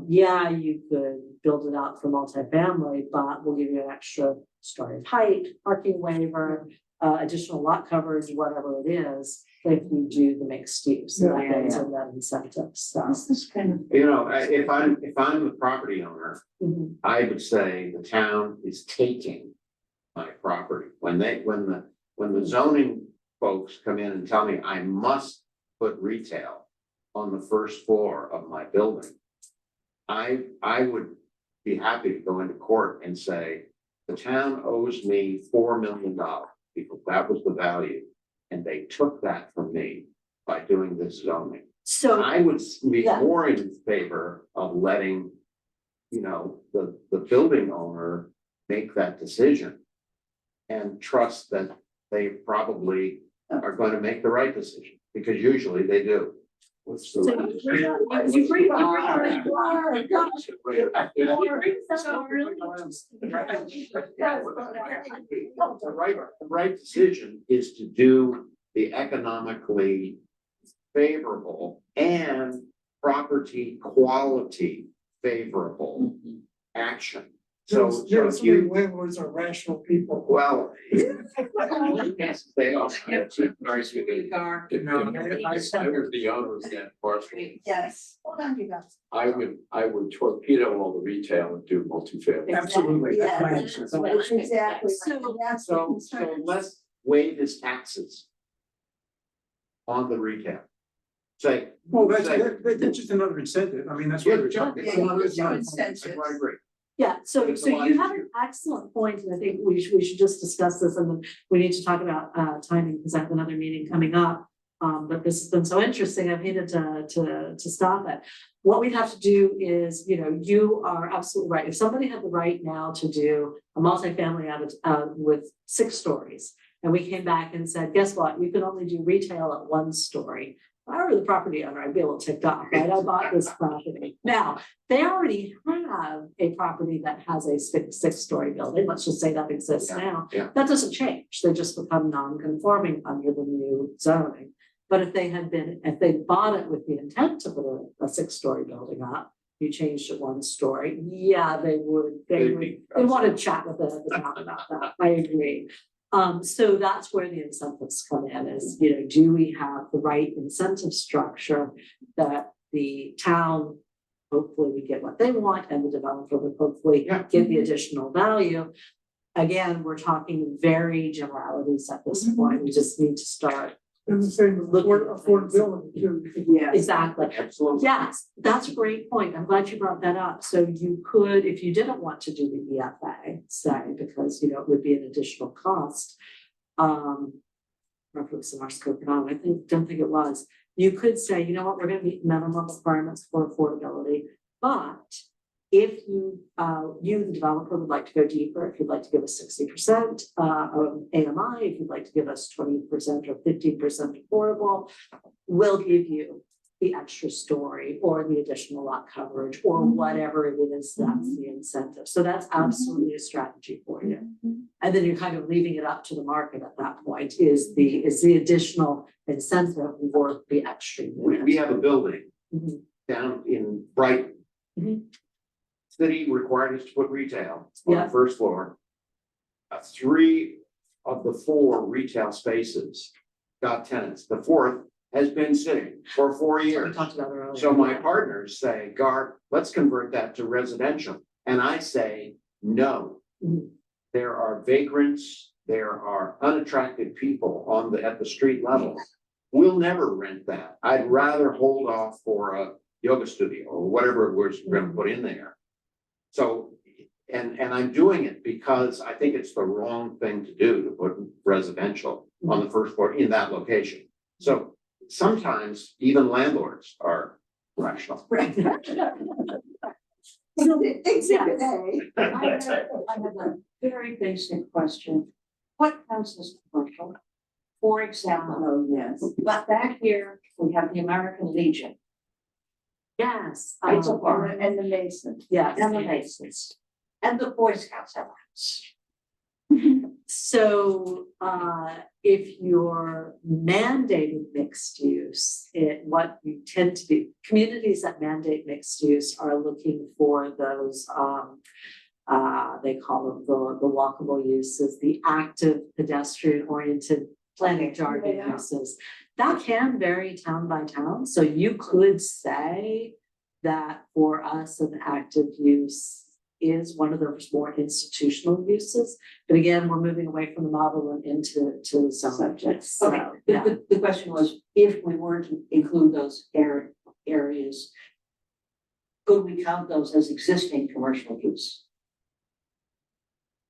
Yeah, you could build it out for multifamily, but we'll give you an extra story of height, parking waiver, additional lot coverage, whatever it is, if you do the mixed use. So that Yeah. goes in that incentive, so. This is kind of. You know, if I'm the property owner, Mhm. I would say the town is taking my property. When the zoning folks come in and tell me I must put retail on the first floor of my building, I would be happy to go into court and say, the town owes me $4 million because that was the value. And they took that from me by doing this zoning. So, I would be Yeah. more in favor of letting, you know, the building owner make that decision. And trust that they probably are going to make the right decision, because usually they do. What's the? So you bring up The right decision is to do the economically favorable and property quality favorable action. So Yes, if you, landlords are rational people. well. Yes, they are. Car. I was the owner of that parcel. Yes, hold on, you guys. I would torpedo all the retail and do multifamily. Absolutely. That's my Yeah. answer. That's exactly, right, and that's the So concern. let's waive his taxes on the retail. Say. Well, that's say- just another incentive. I mean, that's Yeah, what we're sure. talking Yeah, about. you It's not- do incentives. I agree. Yeah, so It's a so lot you have easier. an excellent point, and I think we should just discuss this, and then we need to talk about timing, because I have another meeting coming up. But this has been so interesting, I've hated to stop it. What we'd have to do is, you know, you are absolutely right. If somebody had the right now to do a multifamily with 6 stories, and we came back and said, guess what, you can only do retail at 1 story. If I were the property owner, I'd be a little ticked off, right? I bought this property. Now, they already have a property that has a 6-story building. Let's just say that exists Yeah, now. yeah. That doesn't change. They just become non-conforming under the new zoning. But if they bought it with the intent to put a 6-story building up, you changed it 1 story, yeah, they would want to chat with the town about that. I agree. So that's where the incentives come in is, you know, do we have the right incentive structure that the town, hopefully we get what they want, and the developer would hopefully Yeah. give the additional value. Again, we're talking very generalities at this point. We just need to start. And the same with affordability too. Yeah. Exactly. Absolutely. Yes, that's a great point. I'm glad you brought that up. So you could, if you didn't want to do the EFA, say, because, you know, it would be an additional cost. Or if it was in our scope or not, don't think it was. You could say, you know what, we're gonna meet minimum requirements for affordability, but if you, the developer, would like to go deeper, if you'd like to give us 60% of AMI, if you'd like to give us 20% or 15% affordable, we'll give you the extra story or the additional lot coverage or whatever it is, that's the incentive. So that's absolutely a strategy for you. And then you're kind of leaving it up to the market at that point. Is the additional incentive worth the extra unit? We have a building Mhm. down in Brighton. Mhm. City required us to put retail on Yeah. the first floor. 3 of the 4 retail spaces got tenants. The 4th has been sitting for 4 We years. talked about earlier. So my partners say, Gar, let's convert that to residential. And I say, no. Mhm. There are vagrants, there are unattractive people at the street level. We'll never rent that. I'd rather hold off for a yoga studio or whatever we're gonna put in there. So, and I'm doing it because I think it's the wrong thing to do, to put residential on the first floor in that location. So sometimes even landlords are rational. Right. Exhibit A. I have a very basic question. What counts as commercial? For example, Oh, yes. but back here, we have the American Legion, Yes. It's a um, bar. And the Mason. Yes. and the Masons, and the Boy Scouts have house. So, if you're mandating mixed use, what you tend to do, communities that mandate mixed use are looking for those, they call them the walkable uses, the active pedestrian oriented planning jargon Yeah. uses. That can vary town by town, so you could say that for us, an active use is one of those more institutional uses. But again, we're moving away from the model and into zone. Subjects. So, Okay, yeah. the question was, if we were to include those areas, could we count those as existing commercial use?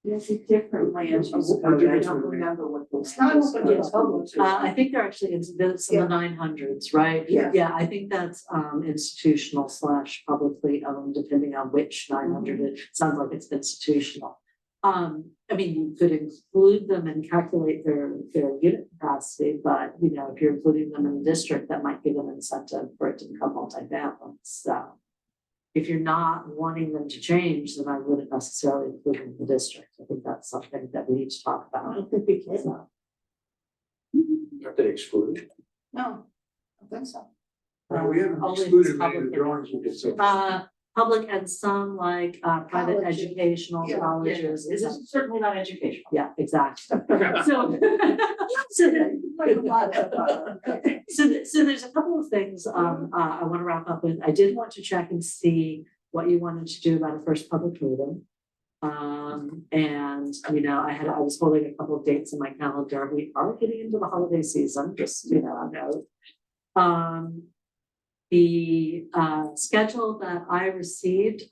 There's a different land use What code. I difference don't would it make? remember what the. It's not open to the public. I think they're actually in the 900s, right? Yeah. Yeah, I think that's institutional / publicly owned, depending on which 900 it sounds like it's institutional. I mean, you could include them and calculate their unit capacity, but you know, if you're including them in the district, that might give an incentive for it to become multifamily. So if you're not wanting them to change, then I wouldn't necessarily include them in the district. I think that's something that we need to talk I about. don't think we can. So, Are they excluded? No, I don't think so. Well, we haven't only if it's excluded many of public the drawings we did so. public and some like private Colleges. educational Yeah, colleges. This is certainly not educational. Yeah, exactly. So, so, so there's a couple of things I want to wrap up with. I did want to check and see what you wanted to do about a first public meeting. And you know, I was holding a couple of dates in my calendar. We are getting into the holiday season, just you know, I know. The schedule that I received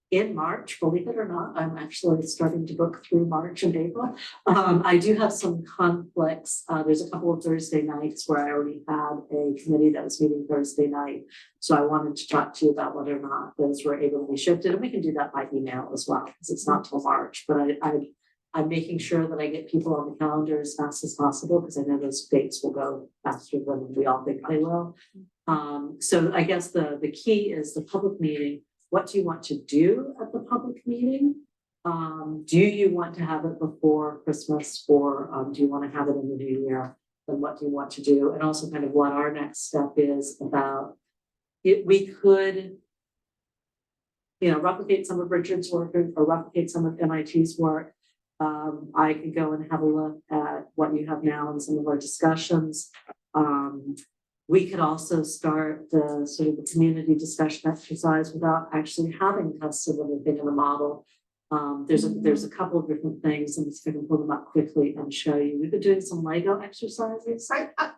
in March, believe it or not, I'm actually starting to book through March and April. I do have some conflicts. There's a couple of Thursday nights where I already had a committee that was meeting Thursday night. So I wanted to talk to you about whether or not those were able to be shifted. And we can do that by email as well, because it's not till March. But I'm making sure that I get people on the calendar as fast as possible, because I know those dates will go faster than we all think they will. So I guess the key is the public meeting. What do you want to do at the public meeting? Do you want to have it before Christmas, or do you want to have it in the new year? And what do you want to do? And also kind of what our next step is about it. We could, you know, replicate some of Richard's work or replicate some of MIT's work. I could go and have a look at what you have now in some of our discussions. We could also start the sort of the community discussion exercise without actually having tested anything in the model. There's a couple of different things, and I can pull them up quickly and show you. We've been doing some Lego exercises.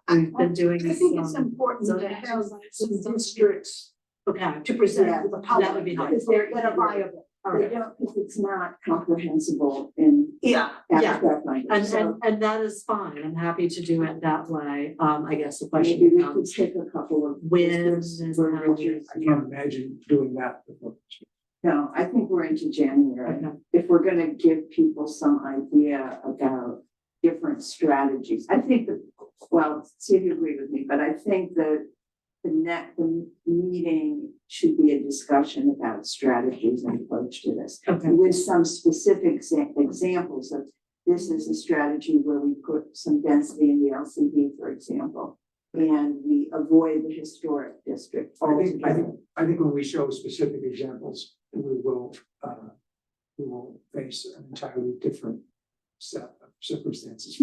We've been doing I think it's some important zoning to have exercises. some districts Okay, to present Yeah, to the that public, would be nice. because they're viable. All They right. don't, if it's not comprehensible in Yeah, abstract language, so And that is fine. I'm happy to do it that way. I guess the question maybe we becomes could take a couple of. when districts and where how. Richard's I can't imagine doing that before. No, I think we're into January. Okay. If we're gonna give people some idea about different strategies, I think that, well, see if you agree with me, but I think that the meeting should be a discussion about strategies and approach to this. Okay. With some specific examples of, this is a strategy where we put some density in the LCD, for example, and we avoid the historic district I altogether. think when we show specific examples, we will face an entirely different set of circumstances.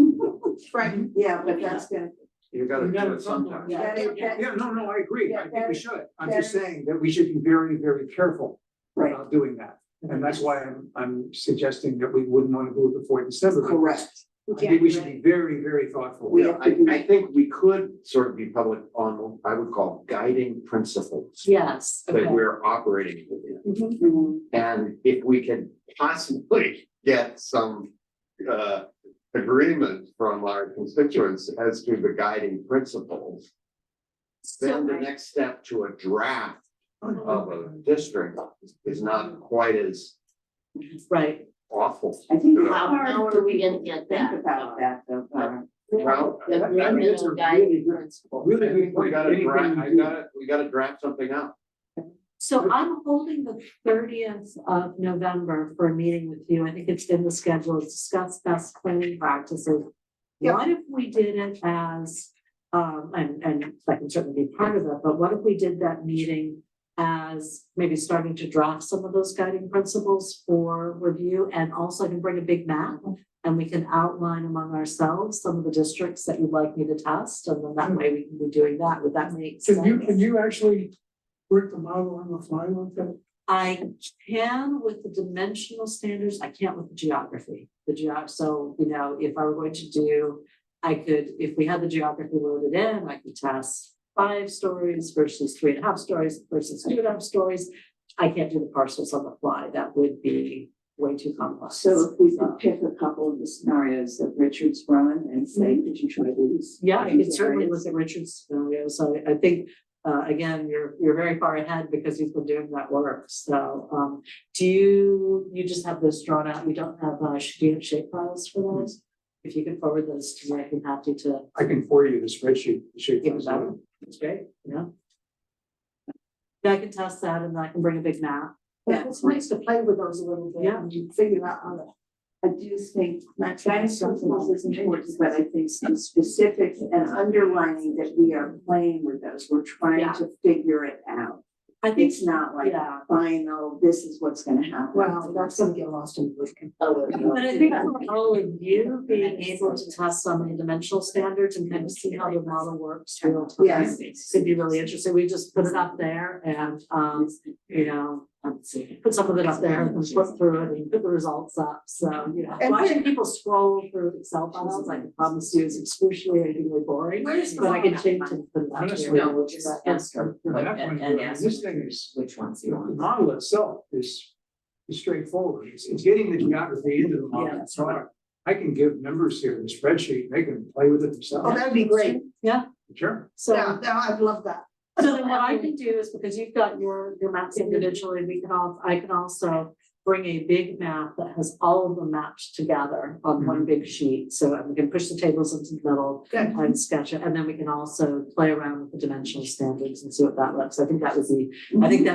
right. Yeah, but that's gonna, You gotta do it sometime. Yeah, no, I agree. I think we should. I'm just that is- saying that we should be very, very careful right, about doing that. And that's why I'm suggesting that we wouldn't want to do it before December. because correct. I think we should be very, very thoughtful. We Yeah, have to be- I think we could sort of be public on, what I would call guiding principles Yes, that okay. we're operating within. Mhm. And if we can possibly get some agreement from our constituents as to the guiding principles, then the next step to a draft of a district is not quite as Right. awful. I think you it's know. hard How for are we people gonna to get think that about that though, Barb. Well, The I mean, it's a minimum guiding really good- principle. really good. we gotta Anything draft, we do. we gotta draft something up. So I'm holding the 30th of November for a meeting with you. I think it's in the schedule, to discuss best planning practices. What if we did it as, and that can certainly be part of it, but what if we did that meeting as maybe starting to draft some of those guiding principles for review, and also I can bring a big map and we can outline among ourselves some of the districts that you'd like me to test, and then that way we can be doing that. Would that make sense? Can you actually work the model on the fly like that? I can with the dimensional standards, I can't with the geography, so, you know, if I were going to do. I could, if we had the geography loaded in, I could test 5 stories versus 3.5 stories versus 2.5 stories. I can't do the parcels on the fly, that would be way too complex. So if we could pick a couple of the scenarios that Richard's run and say, could you try these? Yeah, I these could certainly areas? look at Richard's scenario, so I think, again, you're very far ahead because you've been doing that work, so, do you just have this drawn out, you don't have, do you have shape files for those? If you could forward those to me, I'd be happy to I can forward you the spreadsheet. the shape give files. them, that's great, yeah. Yeah, I can test that and I can bring a big map. Yeah, it's nice to play with those a little bit Yeah. and you figure out how to. I do think that guidance principles is important, but I think some specifics and underlining that we are playing with those, we're trying Yeah. to figure it out. I think, It's not like yeah. final, this is what's gonna happen. Well, that's gonna get lost in the. But I think for all of you, being able to test some of the dimensional standards and kind of see how the model works real time. Yes. Could be really interesting. We just put it up there and, you know, put some of it up there and flip through it and put the results up. So, you know, And watching people scroll through Excel files, I can promise you is excruciatingly boring. Where's the But I can model? change and put it up Honestly, there. No, we'll just ask her, For that and one, ask this her thing is, which ones you the want. model itself is straightforward. It's getting the geography into the model. Yeah. So I can give members here the spreadsheet, they can play with it Oh, themselves. that'd be great. Yeah, Sure. so. Yeah, I'd love that. So then what I can do is, because you've got your maps individually, I can also bring a big map that has all of them mapped together on one big sheet. So we can push the tables into the middle Good. and sketch it, and then we can also play around with the dimensional standards and see what that looks. I think that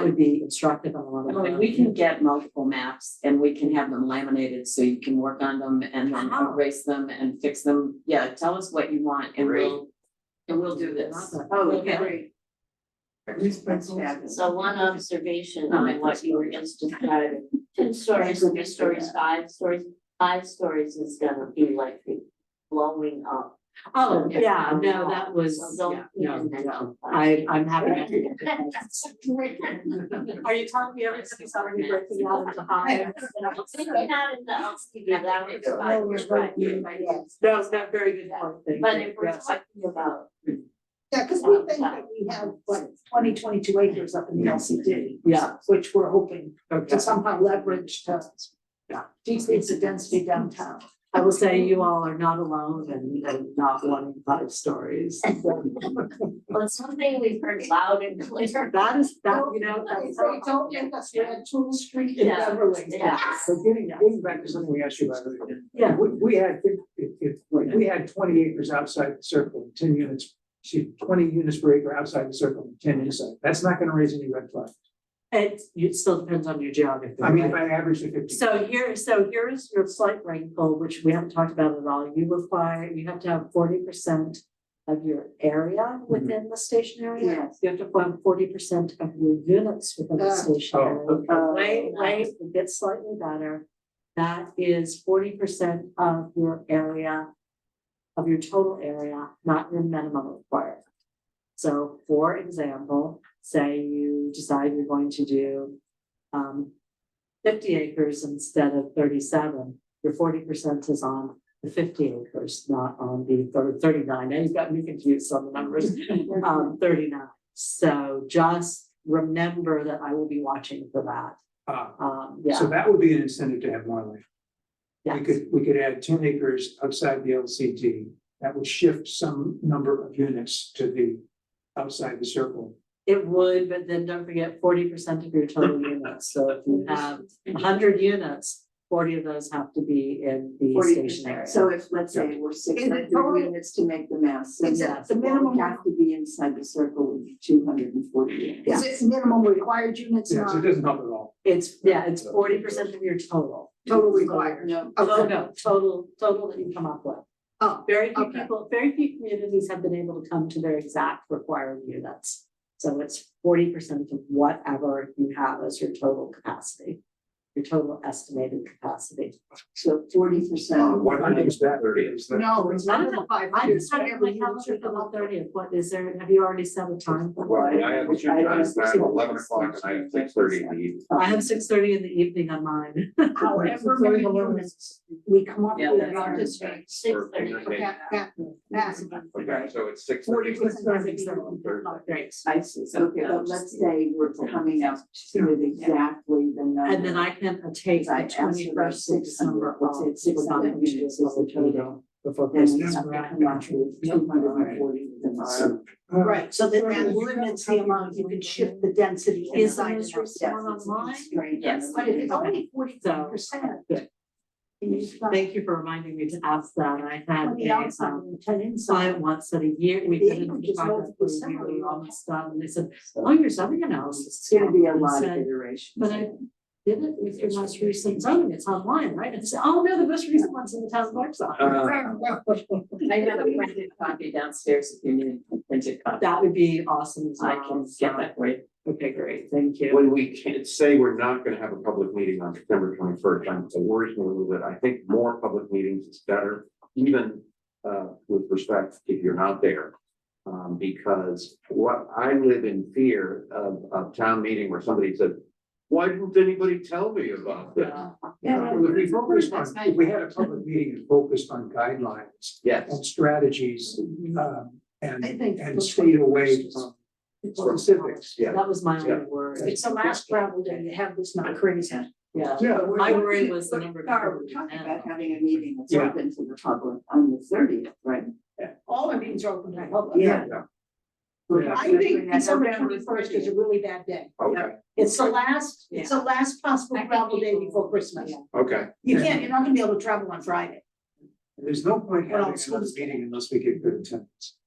would be instructive on a lot of. I mean, we can get multiple maps and we can have them laminated so you can work on them and then Wow. erase them and fix them. Yeah, tell us what you want and we'll do this. Oh, Okay. great. These That's pencils. fabulous. So one observation on what you were just describing, 2 stories, 3 stories, 5 stories. 5 stories is gonna be like the blowing up. Oh, yeah, no, that was, So don't yeah, even no, mention no, five. I'm happy. Are you telling me everything's already breaking out into five? Maybe not in the LCD, that was fine, you're right, you're right. That was a very good point. Thank But you. if we're Yes. talking about, Yeah, because we think that we have like 22 acres up in the LCD. Yeah. Which we're hoping Okay. to somehow leverage to. Yeah. Decrease the density downtown. I will say you all are not alone and not wanting 5 stories. well, it's something we've heard loud and clear. That is, that, you know, They that's. say, don't make us red Tool Street in Yeah. Beverly. Yeah. So getting back to something we asked you about earlier. Yeah. We had, if we had 20 acres outside the circle, 10 units, 20 units per acre outside the circle, and 10 inside, that's not gonna raise any red flags. It still depends on your geography. I mean, if right? I average the 50. So here is your slight rainfall, which we haven't talked about at all. You have to have 40% of your area within the station area. Yes. You have to have 40% of your units within the station Oh, area. okay. Wait, it gets slightly better. That is 40% of your area, of your total area, not your minimum required. So for example, say you decide you're going to do 50 acres instead of 37, your 40% is on the 50 acres, not on the 39. Now you've got me confused on the numbers, 39. So just remember that I will be watching for that. Yeah. So that would be an incentive to have more land. Yes. We could add 10 acres outside the LCD. That would shift some number of units to the outside the circle. It would, but then don't forget 40% of your total units. So if you have 100 units, 40 of those have to be in the 40%. stationary. So if, let's say, we're six hundred total? units to make the mass. so Is it yes, the what minimum? would have to be inside the circle would be 240 units. Is it minimum required units, Yeah, so it not doesn't help at all. It's 40% of your total. total required? No, Oh, no, total that you come up with. Oh, Very few okay. people, very few communities have been able to come to their exact required units. So it's 40% of whatever you have as your total capacity, your total estimated capacity. so 40%. What I think it's that. no, it's not the I just had it in my calendar for the 30th. What is there, have you already set a time? for Well, it? I have two times, I have 11 o'clock and I have 6:30 in the evening. I have 6:30 in the evening on mine. However many units we come up Yeah, with that's in our our district. Or entertainment. Capacity. Okay, so it's 40% 6:30. Great. I see, okay, but let's say we're coming up to exactly the number. And then I can take I the asked about 21st of 600, December let's say off. it's 600 units is the total. Before Then we Christmas. have to come up with 240 within the circle. Right, so then that limits the amount you can shift the density Is the inside. most and recent outside. one online? Right. Yes. But if it's only 43%. Good. Thank you for reminding me to ask that. I had On the a outside and 10 inside. client once at a year, we've The been in acreage is project for a multiple year, we similar. almost done, and they said, oh, your zoning analysis. It's gonna be a And I lot of said, iterations. But I did it with your most recent zoning, it's online, right? And I said, oh, no, the most recent one's in the town clerk's office. I have a printed copy downstairs if you need a printed copy. That would be awesome as I well. can get that for you. Okay, great, thank you. When we can't say we're not gonna have a public meeting on September 21st, I'm worried a little bit. I think more public meetings is better, even with respect if you're not there. Because what I live in fear of a town meeting where somebody said, why didn't anybody tell me about this? Well, if we focused on, if we had a public meeting and focused on guidelines Yes. and strategies, I think and stayed away from specifics. Yeah. That was my Yeah. only worry. It's the last travel day, you have this not crazy. Yeah, Yeah. my worry was the number. of Are people we talking we about had. having a meeting that's Yeah. open to the public on the 30th, right? All our meetings are open to the public. Yeah. I think December 21st is a really bad day. Okay, It's the last possible I think travel day people- before Christmas. okay. You're not gonna be able to travel on Friday. There's no point Well, having another meeting unless we get good attendance.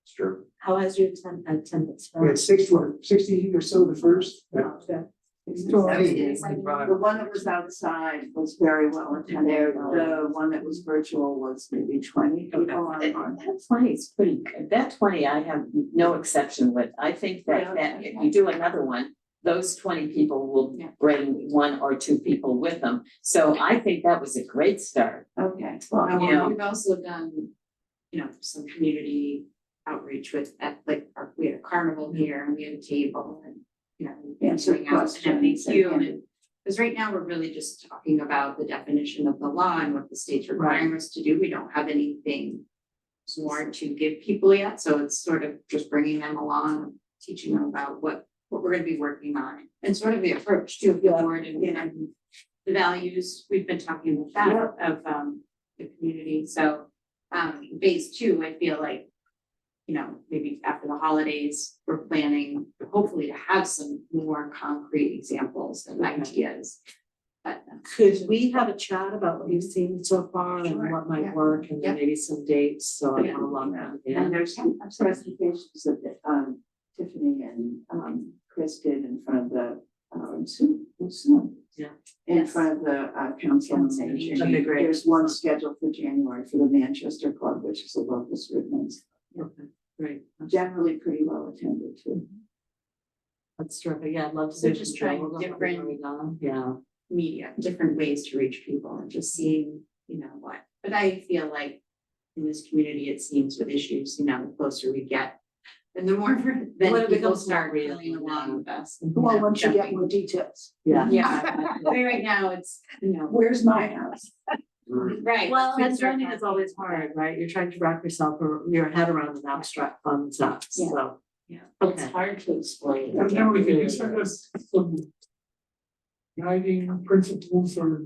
It's true. How has your attendance? We had 60 or so the first. Okay. The one that was outside was very well attended. The one that was virtual was maybe 20 people on. That 20 is pretty good. That 20, I have no exception with. I think that if you do another one, those 20 people will bring one or two people with them. So I think that was a great start. Okay. Well, you know, We've also done, some community outreach with, we had a carnival here and we had a table and, Answer answering out an questions FAQ. and- And because right now we're really just talking about the definition of the law and what the state's requiring us to do. We don't have anything more to give people yet. So it's sort of just bringing them along, teaching them about what we're gonna be working on and sort of the approach to the board and the values. We've been talking about that of the community. So phase 2, I feel like, maybe after the holidays, we're planning hopefully to have some more concrete examples and ideas. But Could we have a chat about what you've seen so far and Sure, what might yeah. work and then Yeah. maybe some dates, so I know along that. And there's some presentations that Tiffany and Chris did in front of the Sue. Yeah. In Yes. front of the council on Council on Aging. Aging. That'd be great. There's one scheduled for January for the Manchester Club, which is a local Scrivener's. Okay, great. Generally pretty well attended too. That's terrific. Yeah, I'd love to. So do just some trying demos. different- Already done. Yeah. media, different ways to reach people and just seeing, what. But I feel like in this community, it seems with issues, the closer we get. And the more, When then it people becomes more start real, coming along with us. and, Well, once you get jumping. more details. Yeah. Yeah, I mean, right now, it's, Where's my house? right. Well, we and start zoning is talking- always hard, right? You're trying to wrap yourself or your head around an abstract concept, Yeah. so. Yeah. It's Okay. hard to explain. And now can you send us some guiding principles or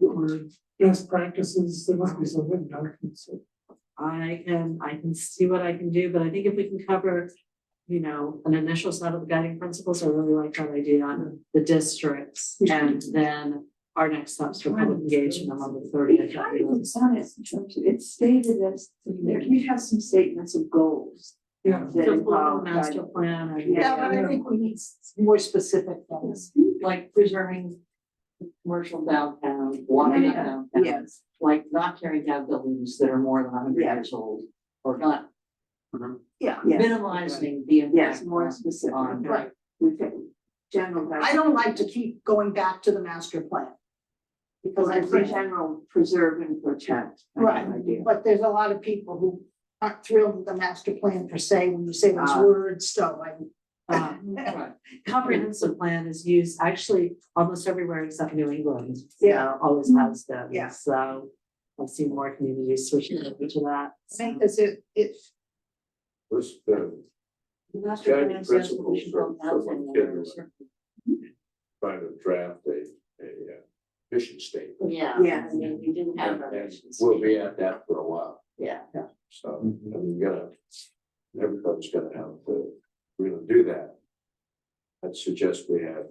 best practices? There must be some written documents. So I can see what I can do, but I think if we can cover, an initial set of the guiding principles, I really like that idea on the districts. And then our next steps for public engagement on the 30th. Kind of was honest in terms of, it's stated as, there, we have some statements of goals. Yeah. That The involve master guidance. plan and. Yeah, but I think we need more specific things. Like preserving commercial downtown, walking Yeah. downtown. Yes, Like not tearing down buildings that are more than 100 Yeah. years old, or not Yeah, yes, minimizing the yes, impact more on- specific. on- right. We think general. I don't like to keep going back to the master plan. Because I Because in think, general, preserve and protect. kind of idea. but there's a lot of people who aren't thrilled with the master plan per se, when you say those Ah. words, so I. Right. Comprehensive plan is used actually almost everywhere except New England. Yeah. Always has been. Yeah. So I've seen more communities switching over to that. I think that's it, This, The master Guiding plan says that we principles should for build housing someone where getting certain- trying to draft a mission statement. Yeah. Yeah. I mean, we didn't have a And mission we'll be statement. at that for a while, Yeah. so, I mean, everybody's gonna have to really do that. I'd suggest we have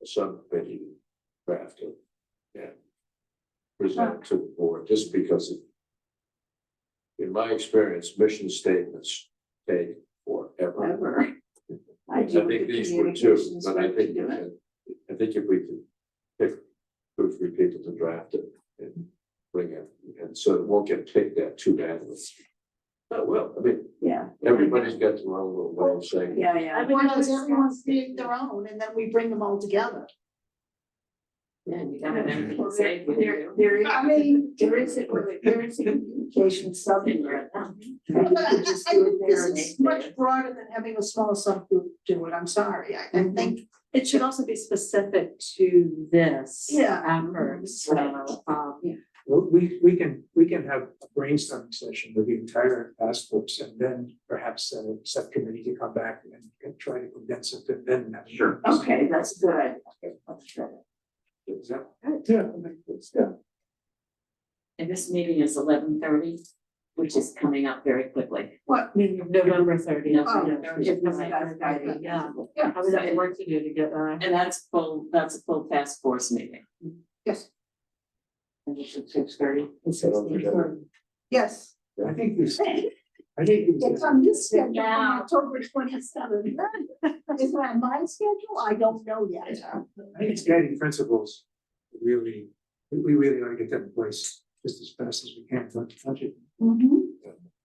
a subcommittee drafted and present it to the board, just because in my experience, mission statements take forever. Ever. I do think the these were too, communications but I group think, to do it. I think if we could pick two or three people to draft it and bring it, and so it won't get picked at too badly. Oh, well, I mean, Yeah, everybody's got their own little way of saying. yeah, yeah. why does everyone create their own and then we bring them all together? Yeah, you gotta have Well, it say. I mean. There is a communication subject. I think this is much broader than having a small subgroup do it, I'm sorry, I think, It should also be specific to this. Yeah. Effort, so, Well, we can have a brainstorming session with the entire task force and then perhaps a subcommittee to come back and try to condense it and then. Sure. Okay, that's a good idea. That's good. Yeah. And this meeting is 11:30, which is coming up very quickly. what, November 30th. Oh, Yeah. How was that work to do to get that? And that's a full task force meeting. yes, And it's at 6:30. yes, I think this, I think. it's on this schedule Yeah. on October 27th. Is it on my schedule? I don't know yet. I think it's guiding principles, really, we really ought to get that in place just as fast as we can, don't you?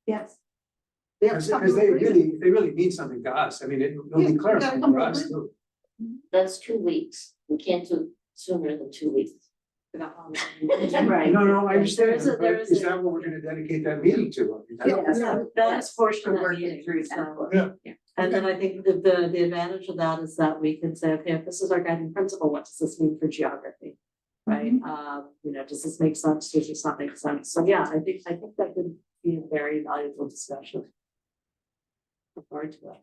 Yes. Because they really mean something to us, I mean, it'll Yeah, be you gotta clarifying come for up us with- too. That's 2 weeks. We can't do sooner than 2 weeks. Right. No, I understand, There is a- but there is is a- that what we're gonna dedicate that meeting to? I mean, that's- Yeah, that is portion of that Work it meeting. through so- Yeah. And then I think the advantage of that is that we can say, okay, if this is our guiding principle, what does this mean for geography? Right, does this make sense, does this not make sense? So yeah, I think that could be a very valuable discussion. Look forward to it.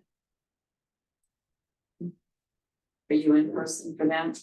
Are you in person for that?